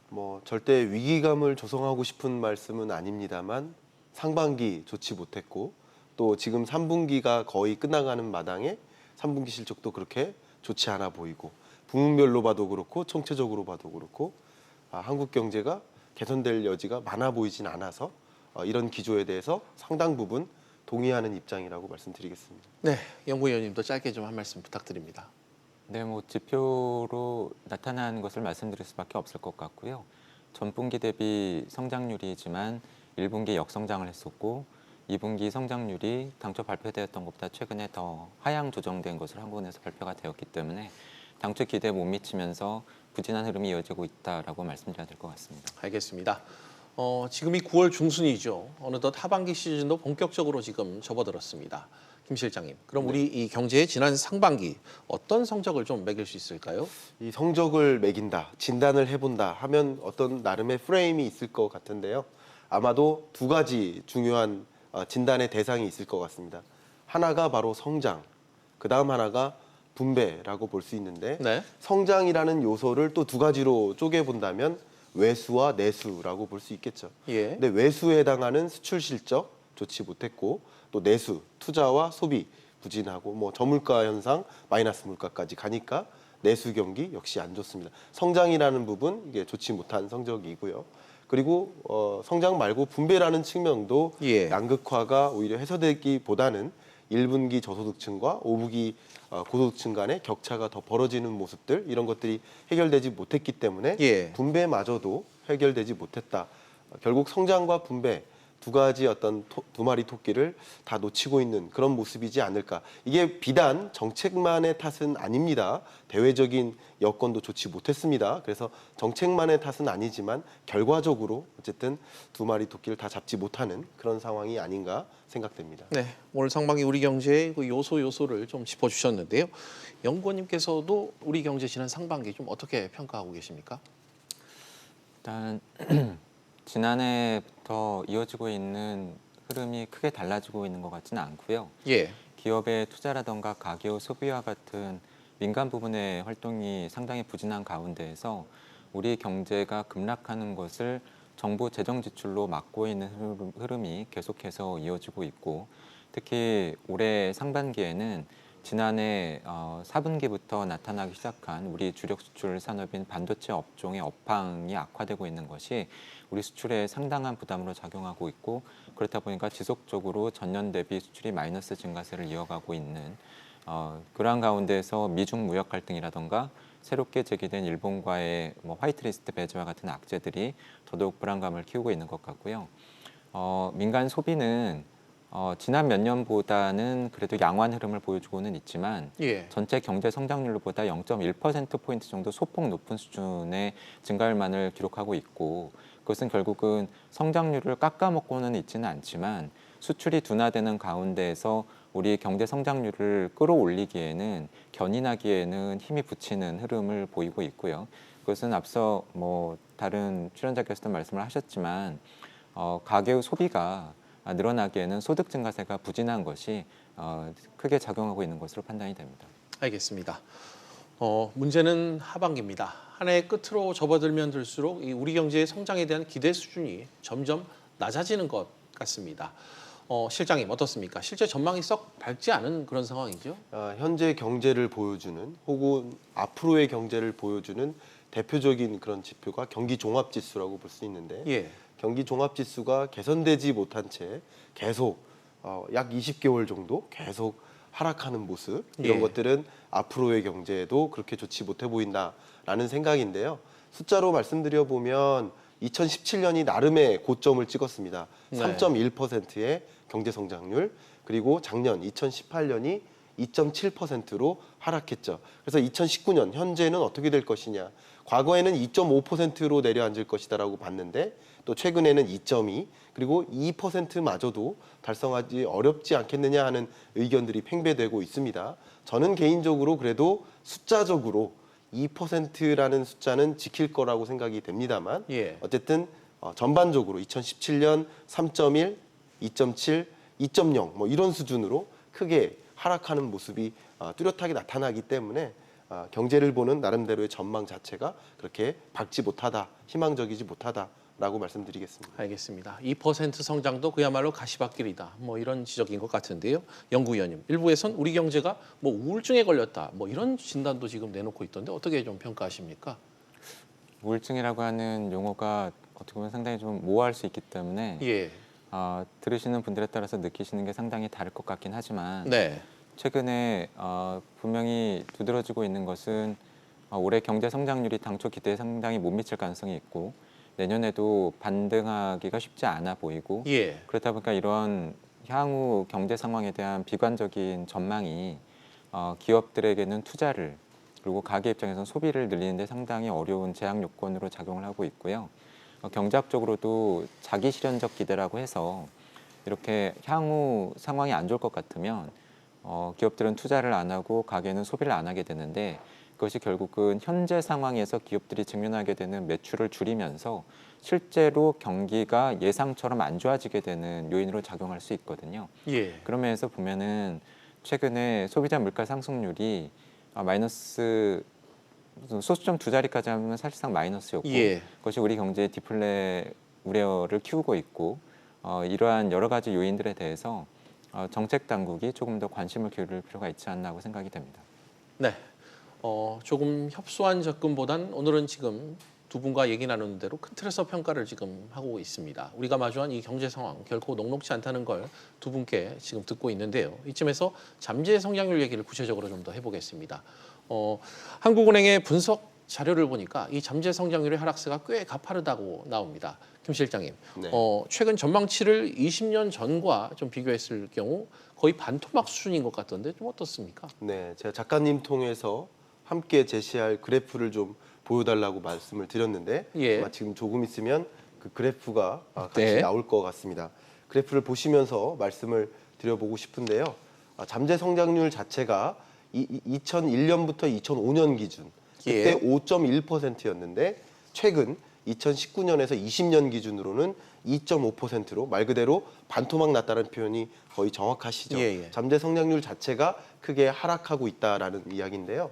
절대 위기감을 조성하고 싶은 말씀은 아닙니다만 상반기 좋지 못했고 또 지금 3분기가 거의 끝나가는 마당에 3분기 실적도 그렇게 좋지 않아 보이고 부문별로 봐도 그렇고 총체적으로 봐도 그렇고 한국 경제가 개선될 여지가 많아 보이진 않아서 이런 기조에 대해서 상당 부분 동의하는 입장이라고 말씀드리겠습니다. 네, 연구위원님도 짧게 좀 한 말씀 부탁드립니다. 네, 지표로 나타나는 것을 말씀드릴 수밖에 없을 것 같고요. 전분기 대비 성장률이지만 1분기 역성장을 했었고 2분기 성장률이 당초 발표되었던 것보다 최근에 더 하향 조정된 것으로 한국은행에서 발표가 되었기 때문에 당초 기대에 못 미치면서 부진한 흐름이 이어지고 있다라고 말씀드려야 될 것 같습니다. 알겠습니다. 지금이 9월 중순이죠. 어느덧 하반기 시즌도 본격적으로 지금 접어들었습니다. 김 실장님, 그럼 우리 이 경제의 지난 상반기 어떤 성적을 좀 매길 수 있을까요? 이 성적을 매긴다, 진단을 해본다 하면 어떤 나름의 프레임이 있을 것 같은데요. 아마도 두 가지 중요한 진단의 대상이 있을 것 같습니다. 하나가 바로 성장, 그 다음 하나가 분배라고 볼 수 있는데 네. 성장이라는 요소를 또 두 가지로 쪼개본다면 외수와 내수라고 볼 수 있겠죠. 예. 근데 외수에 해당하는 수출 실적 좋지 못했고 또 내수, 투자와 소비 부진하고 저물가 현상, 마이너스 물가까지 가니까 내수 경기 역시 안 좋습니다. 성장이라는 부분 이게 좋지 못한 성적이고요. 그리고 성장 말고 분배라는 측면도 양극화가 오히려 해소되기보다는 1분기 저소득층과 5분기 고소득층 간의 격차가 더 벌어지는 모습들 이런 것들이 해결되지 못했기 때문에 분배마저도 해결되지 못했다. 결국 성장과 분배 두 가지 어떤 두 마리 토끼를 다 놓치고 있는 그런 모습이지 않을까. 이게 비단 정책만의 탓은 아닙니다. 대외적인 여건도 좋지 못했습니다. 그래서 정책만의 탓은 아니지만 결과적으로 어쨌든 두 마리 토끼를 다 잡지 못하는 그런 상황이 아닌가 생각됩니다. 네, 오늘 상반기 우리 경제의 그 요소를 좀 짚어주셨는데요. 연구원님께서도 우리 경제 지난 상반기 좀 어떻게 평가하고 계십니까? 일단 지난해부터 이어지고 있는 흐름이 크게 달라지고 있는 것 같지는 않고요. 기업의 투자라던가 가계의 소비와 같은 민간 부분의 활동이 상당히 부진한 가운데에서 우리 경제가 급락하는 것을 정부 재정 지출로 막고 있는 흐름이 계속해서 이어지고 있고 특히 올해 상반기에는 지난해 4분기부터 나타나기 시작한 우리 주력 수출 산업인 반도체 업종의 업황이 악화되고 있는 것이 우리 수출에 상당한 부담으로 작용하고 있고 그렇다 보니까 지속적으로 전년 대비 수출이 마이너스 증가세를 이어가고 있는 그러한 가운데서 미중 무역 갈등이라던가 새롭게 제기된 일본과의 화이트리스트 배제와 같은 악재들이 더더욱 불안감을 키우고 있는 것 같고요. 민간 소비는 지난 몇 년보다는 그래도 양호한 흐름을 보여주고는 있지만 전체 경제 성장률보다 0.1%포인트 정도 소폭 높은 수준의 증가율만을 기록하고 있고 그것은 결국은 성장률을 깎아먹고는 있지는 않지만 수출이 둔화되는 가운데에서 우리 경제 성장률을 끌어올리기에는 견인하기에는 힘이 붙이는 흐름을 보이고 있고요. 그것은 앞서 다른 출연자께서도 말씀을 하셨지만 가계의 소비가 늘어나기에는 소득 증가세가 부진한 것이 크게 작용하고 있는 것으로 판단이 됩니다. 알겠습니다. 문제는 하반기입니다. 한 해 끝으로 접어들면 들수록 이 우리 경제의 성장에 대한 기대 수준이 점점 낮아지는 것 같습니다. 실장님 어떻습니까? 실제 전망이 썩 밝지 않은 그런 상황이죠? 현재 경제를 보여주는 혹은 앞으로의 경제를 보여주는 대표적인 그런 지표가 경기 종합지수라고 볼 수 있는데 예. 경기 종합지수가 개선되지 못한 채 계속 약 20개월 정도 계속 하락하는 모습 이런 예. 것들은 앞으로의 경제에도 그렇게 좋지 못해 보인다라는 생각인데요. 숫자로 말씀드려 보면 2017년이 나름의 고점을 찍었습니다. 네. 3.1%의 경제 성장률 그리고 작년 2018년이 2.7%로 하락했죠. 그래서 2019년 현재는 어떻게 될 것이냐. 과거에는 2.5%로 내려앉을 것이다라고 봤는데 또 최근에는 2.2 그리고 2%마저도 달성하기 어렵지 않겠느냐 하는 의견들이 팽배되고 있습니다. 저는 개인적으로 그래도 숫자적으로 2%라는 숫자는 지킬 거라고 생각이 됩니다만 예. 어쨌든 전반적으로 2017년 3.1, 2.7, 2.0 뭐 이런 수준으로 크게 하락하는 모습이 뚜렷하게 나타나기 때문에 경제를 보는 나름대로의 전망 자체가 그렇게 밝지 못하다, 희망적이지 못하다라고 말씀드리겠습니다. 알겠습니다. 2% 성장도 그야말로 가시밭길이다. 뭐 이런 지적인 것 같은데요. 연구위원님, 일부에선 우리 경제가 뭐 우울증에 걸렸다. 뭐 이런 진단도 지금 내놓고 있던데 어떻게 좀 평가하십니까? 우울증이라고 하는 용어가 어떻게 보면 상당히 좀 모호할 수 있기 때문에 예. 들으시는 분들에 따라서 느끼시는 게 상당히 다를 것 같긴 하지만 네. 최근에 분명히 두드러지고 있는 것은 올해 경제 성장률이 당초 기대에 상당히 못 미칠 가능성이 있고 내년에도 반등하기가 쉽지 않아 보이고 예. 그렇다 보니까 이런 향후 경제 상황에 대한 비관적인 전망이 기업들에게는 투자를 그리고 가계 입장에서는 소비를 늘리는데 상당히 어려운 제약 요건으로 작용을 하고 있고요. 경제학적으로도 자기 실현적 기대라고 해서 이렇게 향후 상황이 안 좋을 것 같으면 기업들은 투자를 안 하고 가게는 소비를 안 하게 되는데 그것이 결국은 현재 상황에서 기업들이 직면하게 되는 매출을 줄이면서 실제로 경기가 예상처럼 안 좋아지게 되는 요인으로 작용할 수 있거든요. 예. 그런 면에서 보면은 최근에 소비자 물가 상승률이 마이너스 소수점 2자리까지 하면 사실상 마이너스였고 예. 그것이 우리 경제의 디플레 우려를 키우고 있고 이러한 여러 가지 요인들에 대해서 정책 당국이 조금 더 관심을 기울일 필요가 있지 않나 하고 생각이 됩니다. 네. 조금 협소한 접근보단 오늘은 지금 두 분과 얘기 나누는 대로 큰 틀에서 평가를 지금 하고 있습니다. 우리가 마주한 이 경제 상황 결코 녹록지 않다는 걸 두 분께 지금 듣고 있는데요. 이쯤에서 잠재 성장률 얘기를 구체적으로 좀 더 해보겠습니다. 한국은행의 분석 자료를 보니까 이 잠재 성장률의 하락세가 꽤 가파르다고 나옵니다. 김 실장님, 네. 최근 전망치를 20년 전과 좀 비교했을 경우 거의 반토막 수준인 것 같던데 좀 어떻습니까? 네, 제가 작가님 통해서 함께 제시할 그래프를 좀 보여달라고 말씀을 드렸는데 예. 아마 지금 조금 있으면 그 그래프가 같이 네. 나올 것 같습니다. 그래프를 보시면서 말씀을 드려보고 싶은데요. 잠재 성장률 자체가 2001년부터 2005년 기준 그때 예. 5.1%였는데 최근 2019년에서 20년 기준으로는 2.5%로 말 그대로 반토막 났다는 표현이 거의 정확하시죠. 예. 잠재 성장률 자체가 크게 하락하고 있다라는 이야기인데요.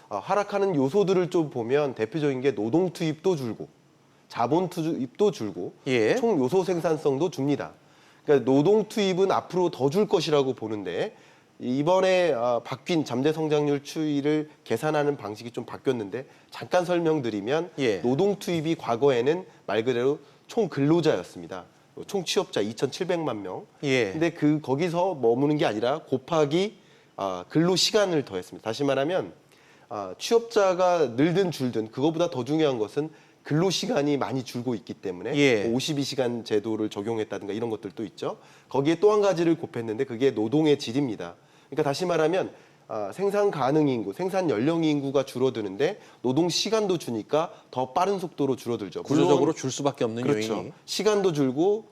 하락하는 요소들을 좀 보면 대표적인 게 노동 투입도 줄고 자본 투입도 줄고 예. 총 요소 생산성도 줍니다. 그러니까 노동 투입은 앞으로 더 줄 것이라고 보는데 이번에 바뀐 잠재 성장률 추이를 계산하는 방식이 좀 바뀌었는데 잠깐 설명드리면 예. 노동 투입이 과거에는 말 그대로 총 근로자였습니다. 총 취업자 2,700만 명. 예. 근데 거기서 머무는 게 아니라 곱하기 근로 시간을 더했습니다. 다시 말하면 취업자가 늘든 줄든 그거보다 더 중요한 것은 근로 시간이 많이 줄고 있기 때문에 예. 52시간 제도를 적용했다든가 이런 것들도 있죠. 거기에 또 한 가지를 곱했는데 그게 노동의 질입니다. 그러니까 다시 말하면 생산 가능 인구, 생산 연령 인구가 줄어드는데 노동 시간도 주니까 더 빠른 속도로 줄어들죠. 구조적으로 줄 수밖에 없는 그렇죠. 요인이. 시간도 줄고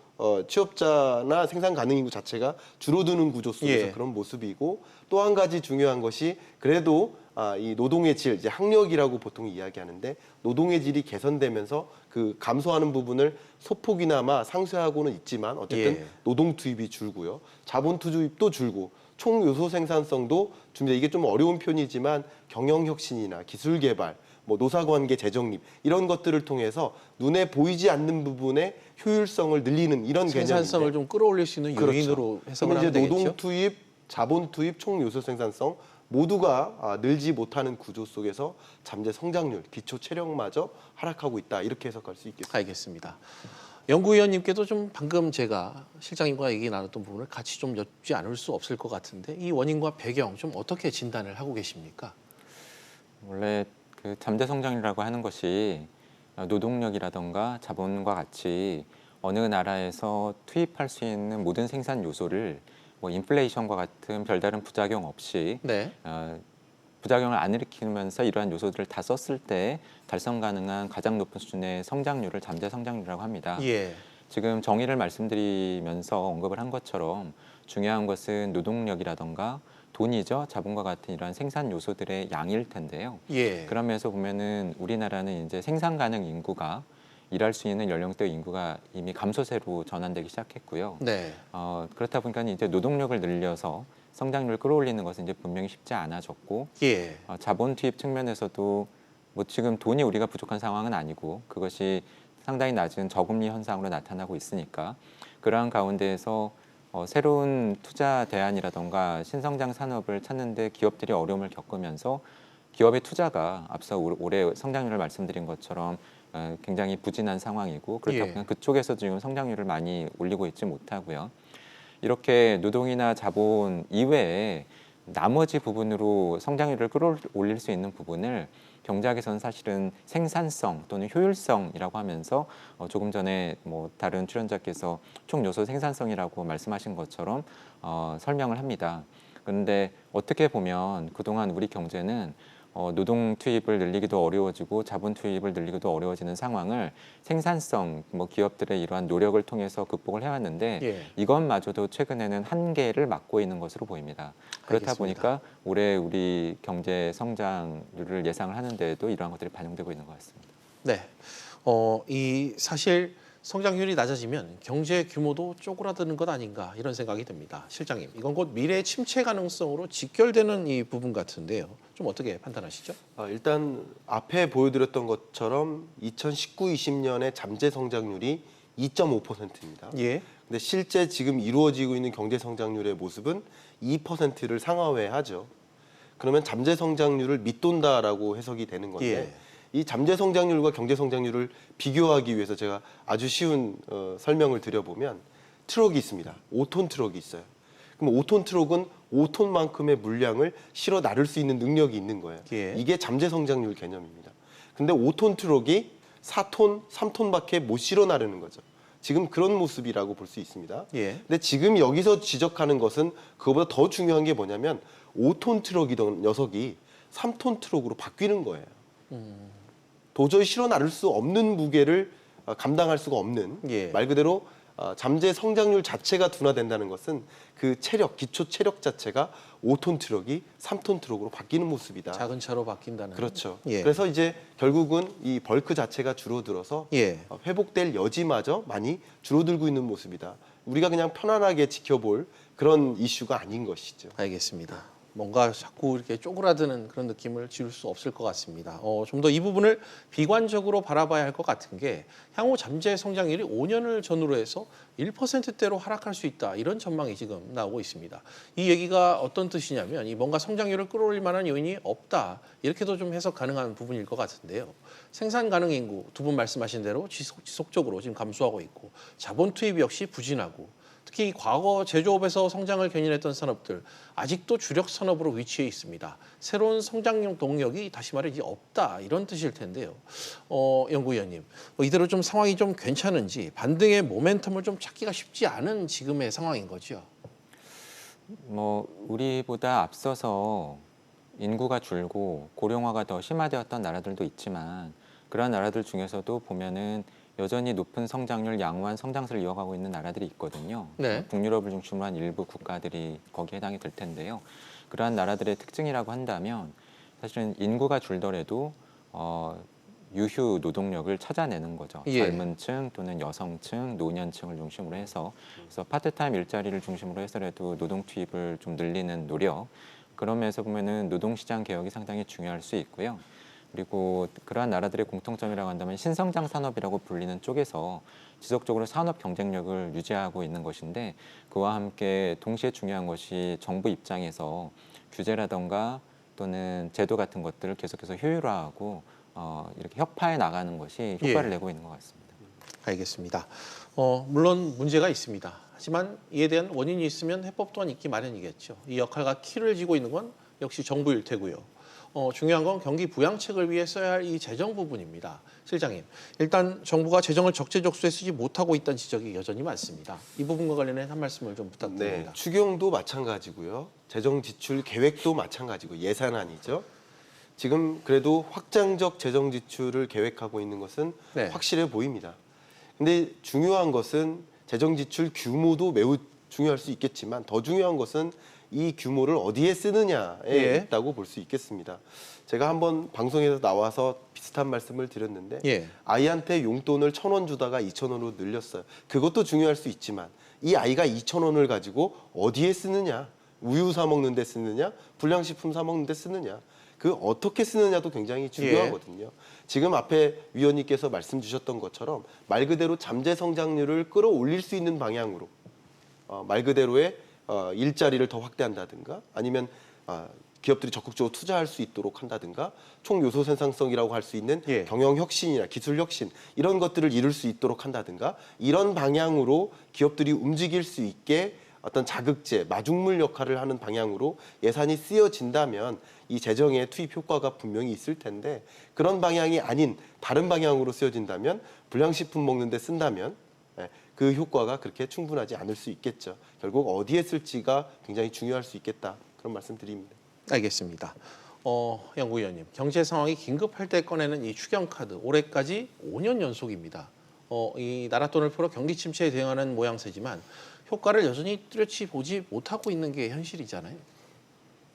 취업자나 생산 가능 인구 자체가 줄어드는 구조 속에서 예. 그런 모습이고 또 한 가지 중요한 것이 그래도 이 노동의 질, 이제 학력이라고 보통 이야기하는데 노동의 질이 개선되면서 그 감소하는 부분을 소폭이나마 상쇄하고는 있지만 어쨌든 예. 노동 투입이 줄고요. 자본 투입도 줄고 총 요소 생산성도 줍니다. 이게 좀 어려운 표현이지만 경영 혁신이나 기술 개발, 뭐 노사관계 재정립 이런 것들을 통해서 눈에 보이지 않는 부분의 효율성을 늘리는 이런 개념인데 생산성을 좀 끌어올릴 수 있는 요인으로 해석을 하면 이제 되겠죠. 노동 투입, 자본 투입, 총 요소 생산성 모두가 늘지 못하는 구조 속에서 잠재 성장률, 기초 체력마저 하락하고 있다 이렇게 해석할 수 있겠습니다. 알겠습니다. 연구위원님께도 좀 방금 제가 실장님과 얘기 나눴던 부분을 같이 좀 엿지 않을 수 없을 것 같은데 이 원인과 배경 좀 어떻게 진단을 하고 계십니까? 원래 그 잠재 성장이라고 하는 것이 노동력이라던가 자본과 같이 어느 나라에서 투입할 수 있는 모든 생산 요소를 뭐 인플레이션과 같은 별다른 부작용 없이 네. 부작용을 안 일으키면서 이러한 요소들을 다 썼을 때 달성 가능한 가장 높은 수준의 성장률을 잠재 성장률이라고 합니다. 예. 지금 정의를 말씀드리면서 언급을 한 것처럼 중요한 것은 노동력이라던가 돈이죠. 자본과 같은 이러한 생산 요소들의 양일 텐데요. 예. 그런 면에서 보면은 우리나라는 이제 생산 가능 인구가 일할 수 있는 연령대 인구가 이미 감소세로 전환되기 시작했고요. 네. 그렇다 보니까 이제 노동력을 늘려서 성장률을 끌어올리는 것은 이제 분명히 쉽지 않아졌고 예. 자본 투입 측면에서도 뭐 지금 돈이 우리가 부족한 상황은 아니고 그것이 상당히 낮은 저금리 현상으로 나타나고 있으니까 그러한 가운데에서 새로운 투자 대안이라던가 신성장 산업을 찾는데 기업들이 어려움을 겪으면서 기업의 투자가 앞서 올해 성장률을 말씀드린 것처럼 굉장히 부진한 상황이고 그렇다 보니까 그쪽에서 지금 성장률을 많이 올리고 있지 못하고요. 이렇게 노동이나 자본 이외에 나머지 부분으로 성장률을 끌어올릴 수 있는 부분을 경제학에서는 사실은 생산성 또는 효율성이라고 하면서 조금 전에 뭐 다른 출연자께서 총 요소 생산성이라고 말씀하신 것처럼 설명을 합니다. 그런데 어떻게 보면 그동안 우리 경제는 노동 투입을 늘리기도 어려워지고 자본 투입을 늘리기도 어려워지는 상황을 생산성, 뭐 기업들의 이러한 노력을 통해서 극복을 해왔는데 이것마저도 최근에는 한계를 맞고 있는 것으로 보입니다. 그렇다 알겠습니다. 보니까 올해 우리 경제 성장률을 예상을 하는데도 이러한 것들이 반영되고 있는 것 같습니다. 네. 이 사실 성장률이 낮아지면 경제 규모도 쪼그라드는 것 아닌가 이런 생각이 듭니다. 실장님, 이건 곧 미래의 침체 가능성으로 직결되는 이 부분 같은데요. 좀 어떻게 판단하시죠? 일단 앞에 보여드렸던 것처럼 2019-20년의 잠재 성장률이 2.5%입니다. 예. 근데 실제 지금 이루어지고 있는 경제 성장률의 모습은 2%를 상하회하죠. 그러면 잠재 성장률을 밑돈다라고 해석이 되는 건데 이 잠재 성장률과 경제 성장률을 비교하기 위해서 제가 아주 쉬운 설명을 드려보면 트럭이 있습니다. 5톤 트럭이 있어요. 그럼 5톤 트럭은 5톤만큼의 물량을 실어 나를 수 있는 능력이 있는 거예요. 이게 잠재 성장률 개념입니다. 근데 5톤 트럭이 4톤, 3톤밖에 못 실어 나르는 거죠. 지금 그런 모습이라고 볼 수 있습니다. 근데 지금 여기서 지적하는 것은 그거보다 더 중요한 게 뭐냐면 5톤 트럭이던 녀석이 3톤 트럭으로 바뀌는 거예요. 도저히 실어 나를 수 없는 무게를 감당할 수가 없는 말 그대로 잠재 성장률 자체가 둔화된다는 것은 그 체력, 기초 체력 자체가 5톤 트럭이 3톤 트럭으로 바뀌는 모습이다. 작은 차로 바뀐다는. 그렇죠. 그래서 이제 결국은 이 벌크 자체가 줄어들어서 회복될 여지마저 많이 줄어들고 있는 모습이다. 우리가 그냥 편안하게 지켜볼 그런 이슈가 아닌 것이죠. 알겠습니다. 뭔가 자꾸 이렇게 쪼그라드는 그런 느낌을 지울 수 없을 것 같습니다. 좀 더 이 부분을 비관적으로 바라봐야 할 것 같은 게 향후 잠재 성장률이 5년을 전후로 해서 1%대로 하락할 수 있다. 이런 전망이 지금 나오고 있습니다. 이 얘기가 어떤 뜻이냐면 이 뭔가 성장률을 끌어올릴 만한 요인이 없다. 이렇게도 좀 해석 가능한 부분일 것 같은데요. 생산 가능 인구 두 분 말씀하신 대로 지속적으로 지금 감소하고 있고 자본 투입 역시 부진하고 특히 과거 제조업에서 성장을 견인했던 산업들 아직도 주력 산업으로 위치해 있습니다. 새로운 성장용 동력이 다시 말해 이제 없다 이런 뜻일 텐데요. 연구위원님 이대로 좀 상황이 좀 괜찮은지 반등의 모멘텀을 좀 찾기가 쉽지 않은 지금의 상황인 거죠. 뭐 우리보다 앞서서 인구가 줄고 고령화가 더 심화되었던 나라들도 있지만 그런 나라들 중에서도 보면은 여전히 높은 성장률, 양호한 성장세를 이어가고 있는 나라들이 있거든요. 네. 북유럽을 중심으로 한 일부 국가들이 거기에 해당이 될 텐데요. 그러한 나라들의 특징이라고 한다면 사실은 인구가 줄더라도 유휴 노동력을 찾아내는 거죠. 예. 젊은 층 또는 여성층, 노년층을 중심으로 해서 그래서 파트타임 일자리를 중심으로 해서라도 노동 투입을 좀 늘리는 노력. 그런 면에서 보면은 노동시장 개혁이 상당히 중요할 수 있고요. 그리고 그러한 나라들의 공통점이라고 한다면 신성장 산업이라고 불리는 쪽에서 지속적으로 산업 경쟁력을 유지하고 있는 것인데 그와 함께 동시에 중요한 것이 정부 입장에서 규제라던가 또는 제도 같은 것들을 계속해서 효율화하고 이렇게 혁파해 나가는 것이 효과를 내고 있는 것 같습니다. 알겠습니다. 물론 문제가 있습니다. 하지만 이에 대한 원인이 있으면 해법 또한 있기 마련이겠죠. 이 역할과 키를 쥐고 있는 건 역시 정부일 테고요. 중요한 건 경기 부양책을 위해 써야 할 이 재정 부분입니다. 실장님, 일단 정부가 재정을 적재적소에 쓰지 못하고 있다는 지적이 여전히 많습니다. 이 부분과 관련해 한 말씀을 좀 부탁드립니다. 네, 추경도 마찬가지고요. 재정 지출 계획도 마찬가지고 예산안이죠. 지금 그래도 확장적 재정 지출을 계획하고 있는 것은 확실해 보입니다. 근데 중요한 것은 재정 지출 규모도 매우 중요할 수 있겠지만 더 중요한 것은 이 규모를 어디에 쓰느냐에 있다고 볼 수 있겠습니다. 제가 한번 방송에서 나와서 비슷한 말씀을 드렸는데 아이한테 용돈을 1,000원 주다가 2,000원으로 늘렸어요. 그것도 중요할 수 있지만 이 아이가 2,000원을 가지고 어디에 쓰느냐, 우유 사 먹는 데 쓰느냐, 불량식품 사 먹는 데 쓰느냐, 그 어떻게 쓰느냐도 굉장히 중요하거든요. 지금 앞에 위원님께서 말씀 주셨던 것처럼 말 그대로 잠재 성장률을 끌어올릴 수 있는 방향으로 말 그대로의 일자리를 더 확대한다든가 아니면 기업들이 적극적으로 투자할 수 있도록 한다든가 총요소 생산성이라고 할 수 있는 경영 혁신이나 기술 혁신 이런 것들을 이룰 수 있도록 한다든가 이런 방향으로 기업들이 움직일 수 있게 어떤 자극제, 마중물 역할을 하는 방향으로 예산이 쓰여진다면 이 재정의 투입 효과가 분명히 있을 텐데 그런 방향이 아닌 다른 방향으로 쓰여진다면 불량식품 먹는 데 쓴다면 그 효과가 그렇게 충분하지 않을 수 있겠죠. 결국 어디에 쓸지가 굉장히 중요할 수 있겠다. 그런 말씀 드립니다. 알겠습니다. 연구위원님, 경제 상황이 긴급할 때 꺼내는 이 추경카드 올해까지 5년 연속입니다. 이 나라 돈을 풀어 경기 침체에 대응하는 모양새지만 효과를 여전히 뚜렷이 보지 못하고 있는 게 현실이잖아요.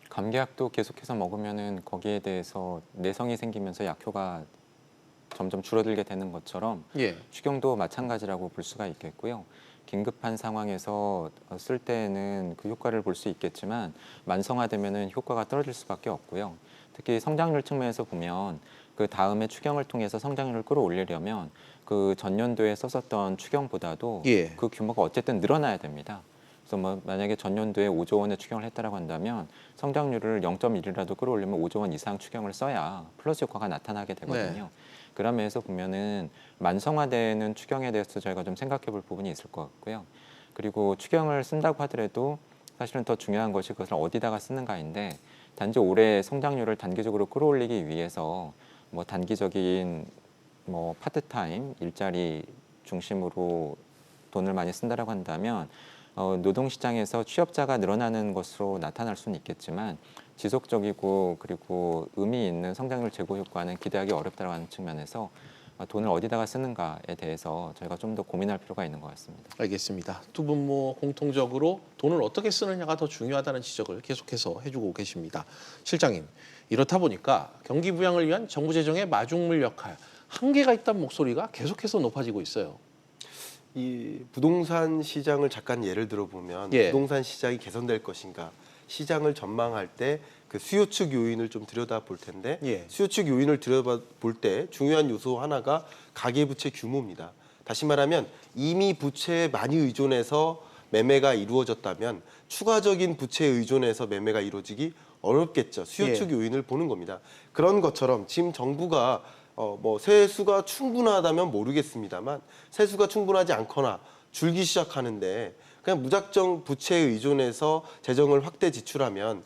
감기약도 계속해서 먹으면은 거기에 대해서 내성이 생기면서 약효가 점점 줄어들게 되는 것처럼 추경도 마찬가지라고 볼 수가 있겠고요. 긴급한 상황에서 쓸 때는 그 효과를 볼 수 있겠지만 만성화되면은 효과가 떨어질 수밖에 없고요. 특히 성장률 측면에서 보면 그 다음에 추경을 통해서 성장률을 끌어올리려면 그 전년도에 썼었던 추경보다도 그 규모가 어쨌든 늘어나야 됩니다. 그래서 뭐 만약에 전년도에 5조 원의 추경을 했다라고 한다면 성장률을 0.1이라도 끌어올리면 5조 원 이상 추경을 써야 플러스 효과가 나타나게 되거든요. 그런 면에서 보면은 만성화되는 추경에 대해서 저희가 좀 생각해 볼 부분이 있을 것 같고요. 그리고 추경을 쓴다고 하더라도 사실은 더 중요한 것이 그것을 어디다가 쓰는가인데 단지 올해 성장률을 단기적으로 끌어올리기 위해서 뭐 단기적인 뭐 파트타임 일자리 중심으로 돈을 많이 쓴다라고 한다면 노동시장에서 취업자가 늘어나는 것으로 나타날 수는 있겠지만 지속적이고 그리고 의미 있는 성장률 제고 효과는 기대하기 어렵다고 하는 측면에서 돈을 어디다가 쓰는가에 대해서 저희가 좀 더 고민할 필요가 있는 것 같습니다. 알겠습니다. 두 분 뭐 공통적으로 돈을 어떻게 쓰느냐가 더 중요하다는 지적을 계속해서 해주고 계십니다. 실장님, 이렇다 보니까 경기 부양을 위한 정부 재정의 마중물 역할, 한계가 있다는 목소리가 계속해서 높아지고 있어요. 이 부동산 시장을 잠깐 예를 들어보면 부동산 시장이 개선될 것인가 시장을 전망할 때 그 수요 측 요인을 좀 들여다볼 텐데 수요 측 요인을 들여다볼 때 중요한 요소 하나가 가계부채 규모입니다. 다시 말하면 이미 부채에 많이 의존해서 매매가 이루어졌다면 추가적인 부채에 의존해서 매매가 이루어지기 어렵겠죠. 수요 측 요인을 보는 겁니다. 그런 것처럼 지금 정부가 뭐 세수가 충분하다면 모르겠습니다만 세수가 충분하지 않거나 줄기 시작하는데 그냥 무작정 부채에 의존해서 재정을 확대 지출하면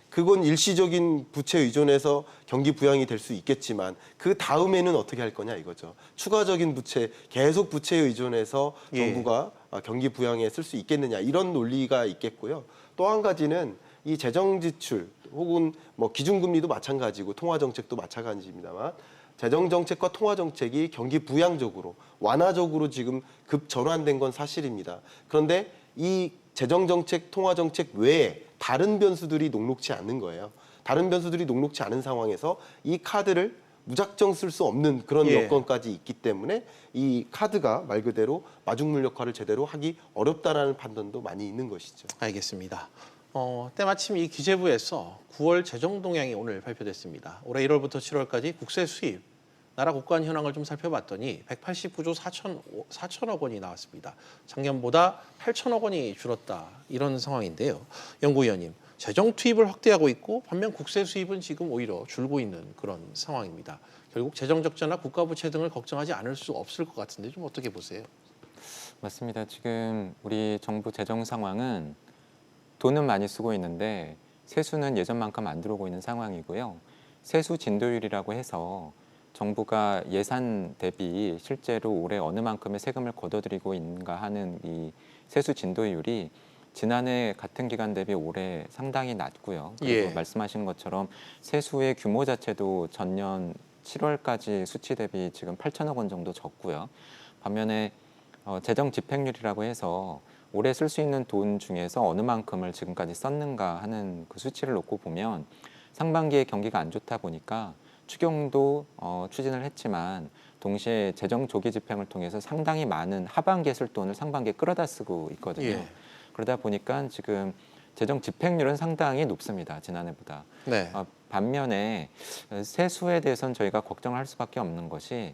그건 일시적인 부채에 의존해서 경기 부양이 될 수 있겠지만 그 다음에는 어떻게 할 거냐 이거죠. 추가적인 부채, 계속 부채에 의존해서 정부가 경기 부양에 쓸 수 있겠느냐 이런 논리가 있겠고요. 또 한 가지는 이 재정 지출 혹은 뭐 기준금리도 마찬가지고 통화 정책도 마찬가지입니다만 재정정책과 통화정책이 경기 부양적으로 완화적으로 지금 급전환된 건 사실입니다. 그런데 이 재정정책, 통화정책 외에 다른 변수들이 녹록치 않는 거예요. 다른 변수들이 녹록치 않은 상황에서 이 카드를 무작정 쓸 수 없는 그런 여건까지 있기 때문에 이 카드가 말 그대로 마중물 역할을 제대로 하기 어렵다라는 판단도 많이 있는 것이죠. 알겠습니다. 때마침 이 기재부에서 9월 재정 동향이 오늘 발표됐습니다. 올해 1월부터 7월까지 국세 수입, 나라 국간 현황을 좀 살펴봤더니 189조 4천억 원이 나왔습니다. 작년보다 8천억 원이 줄었다, 이런 상황인데요. 연구위원님, 재정 투입을 확대하고 있고 반면 국세 수입은 지금 오히려 줄고 있는 그런 상황입니다. 결국 재정 적자나 국가 부채 등을 걱정하지 않을 수 없을 것 같은데 좀 어떻게 보세요? 맞습니다. 지금 우리 정부 재정 상황은 돈은 많이 쓰고 있는데 세수는 예전만큼 안 들어오고 있는 상황이고요. 세수 진도율이라고 해서 정부가 예산 대비 실제로 올해 어느 만큼의 세금을 걷어들이고 있는가 하는 이 세수 진도율이 지난해 같은 기간 대비 올해 상당히 낮고요. 그리고 말씀하신 것처럼 세수의 규모 자체도 전년 7월까지 수치 대비 지금 8천억 원 정도 적고요. 반면에 재정 집행률이라고 해서 올해 쓸 수 있는 돈 중에서 어느 만큼을 지금까지 썼는가 하는 그 수치를 놓고 보면 상반기에 경기가 안 좋다 보니까 추경도 추진을 했지만 동시에 재정 조기 집행을 통해서 상당히 많은 하반기에 쓸 돈을 상반기에 끌어다 쓰고 있거든요. 그러다 보니까 지금 재정 집행률은 상당히 높습니다. 지난해보다. 반면에 세수에 대해서는 저희가 걱정을 할 수밖에 없는 것이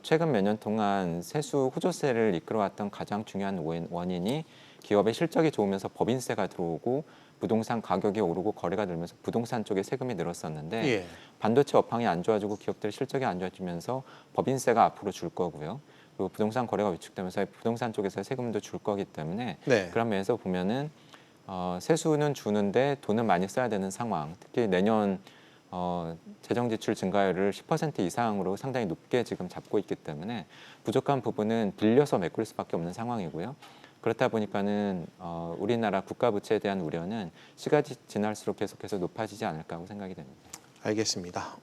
최근 몇 년 동안 세수 호조세를 이끌어왔던 가장 중요한 원인이 기업의 실적이 좋으면서 법인세가 들어오고 부동산 가격이 오르고 거래가 늘면서 부동산 쪽에 세금이 늘었었는데 반도체 업황이 안 좋아지고 기업들 실적이 안 좋아지면서 법인세가 앞으로 줄 거고요. 그리고 부동산 거래가 위축되면서 부동산 쪽에서 세금도 줄 거기 때문에 그런 면에서 보면은 세수는 주는데 돈은 많이 써야 되는 상황. 특히 내년 재정 지출 증가율을 10% 이상으로 상당히 높게 지금 잡고 있기 때문에 부족한 부분은 빌려서 메꿀 수밖에 없는 상황이고요. 그렇다 보니까는 우리나라 국가 부채에 대한 우려는 시간이 지날수록 계속해서 높아지지 않을까 하고 생각이 됩니다. 알겠습니다.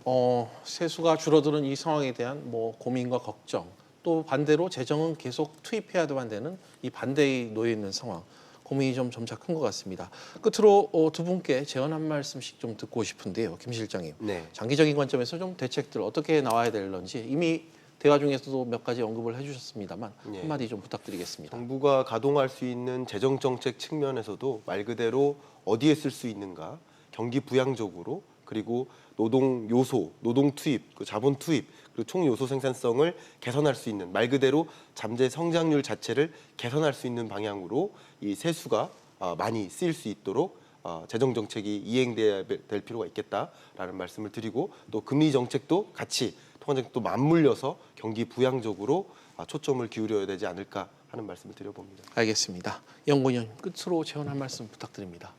세수가 줄어드는 이 상황에 대한 고민과 걱정, 또 반대로 재정은 계속 투입해야 되는 이 반대에 놓여 있는 상황, 고민이 좀 점차 큰 것 같습니다. 끝으로 두 분께 제언 한 말씀씩 좀 듣고 싶은데요, 김 실장님. 장기적인 관점에서 좀 대책들 어떻게 나와야 될런지 이미 대화 중에서도 몇 가지 언급을 해주셨습니다만 한마디 좀 부탁드리겠습니다. 정부가 가동할 수 있는 재정 정책 측면에서도 말 그대로 어디에 쓸 수 있는가, 경기 부양적으로, 그리고 노동 요소, 노동 투입, 자본 투입, 그리고 총 요소 생산성을 개선할 수 있는, 말 그대로 잠재 성장률 자체를 개선할 수 있는 방향으로 이 세수가 많이 쓰일 수 있도록 재정 정책이 이행돼야 될 필요가 있겠다라는 말씀을 드리고, 또 금리 정책도 같이 통화 정책도 맞물려서 경기 부양적으로 초점을 기울여야 되지 않을까 하는 말씀을 드려봅니다. 알겠습니다. 연구위원 끝으로 제언 한 말씀 부탁드립니다.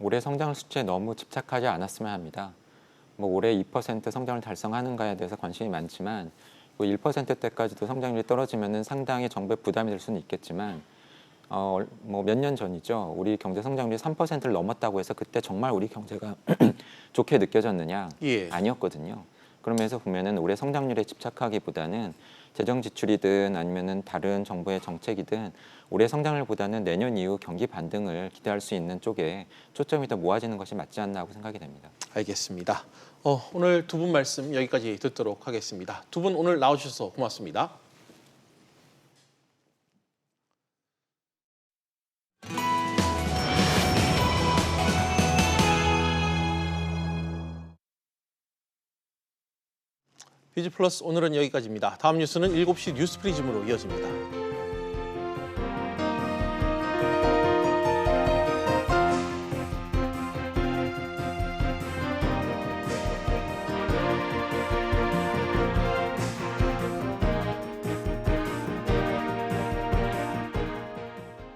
올해 성장 수치에 너무 집착하지 않았으면 합니다. 올해 2% 성장을 달성하는가에 대해서 관심이 많지만 1%대까지도 성장률이 떨어지면 상당히 정부에 부담이 될 수는 있겠지만 몇 년 전이죠. 우리 경제 성장률이 3%를 넘었다고 해서 그때 정말 우리 경제가 좋게 느껴졌느냐? 아니었거든요. 그러면서 보면은 올해 성장률에 집착하기보다는 재정 지출이든 아니면은 다른 정부의 정책이든 올해 성장률보다는 내년 이후 경기 반등을 기대할 수 있는 쪽에 초점이 더 모아지는 것이 맞지 않나 하고 생각이 됩니다. 알겠습니다. 오늘 두 분 말씀 여기까지 듣도록 하겠습니다. 두 분 오늘 나와주셔서 고맙습니다. 비즈플러스 오늘은 여기까지입니다. 다음 뉴스는 7시 뉴스 프리즘으로 이어집니다.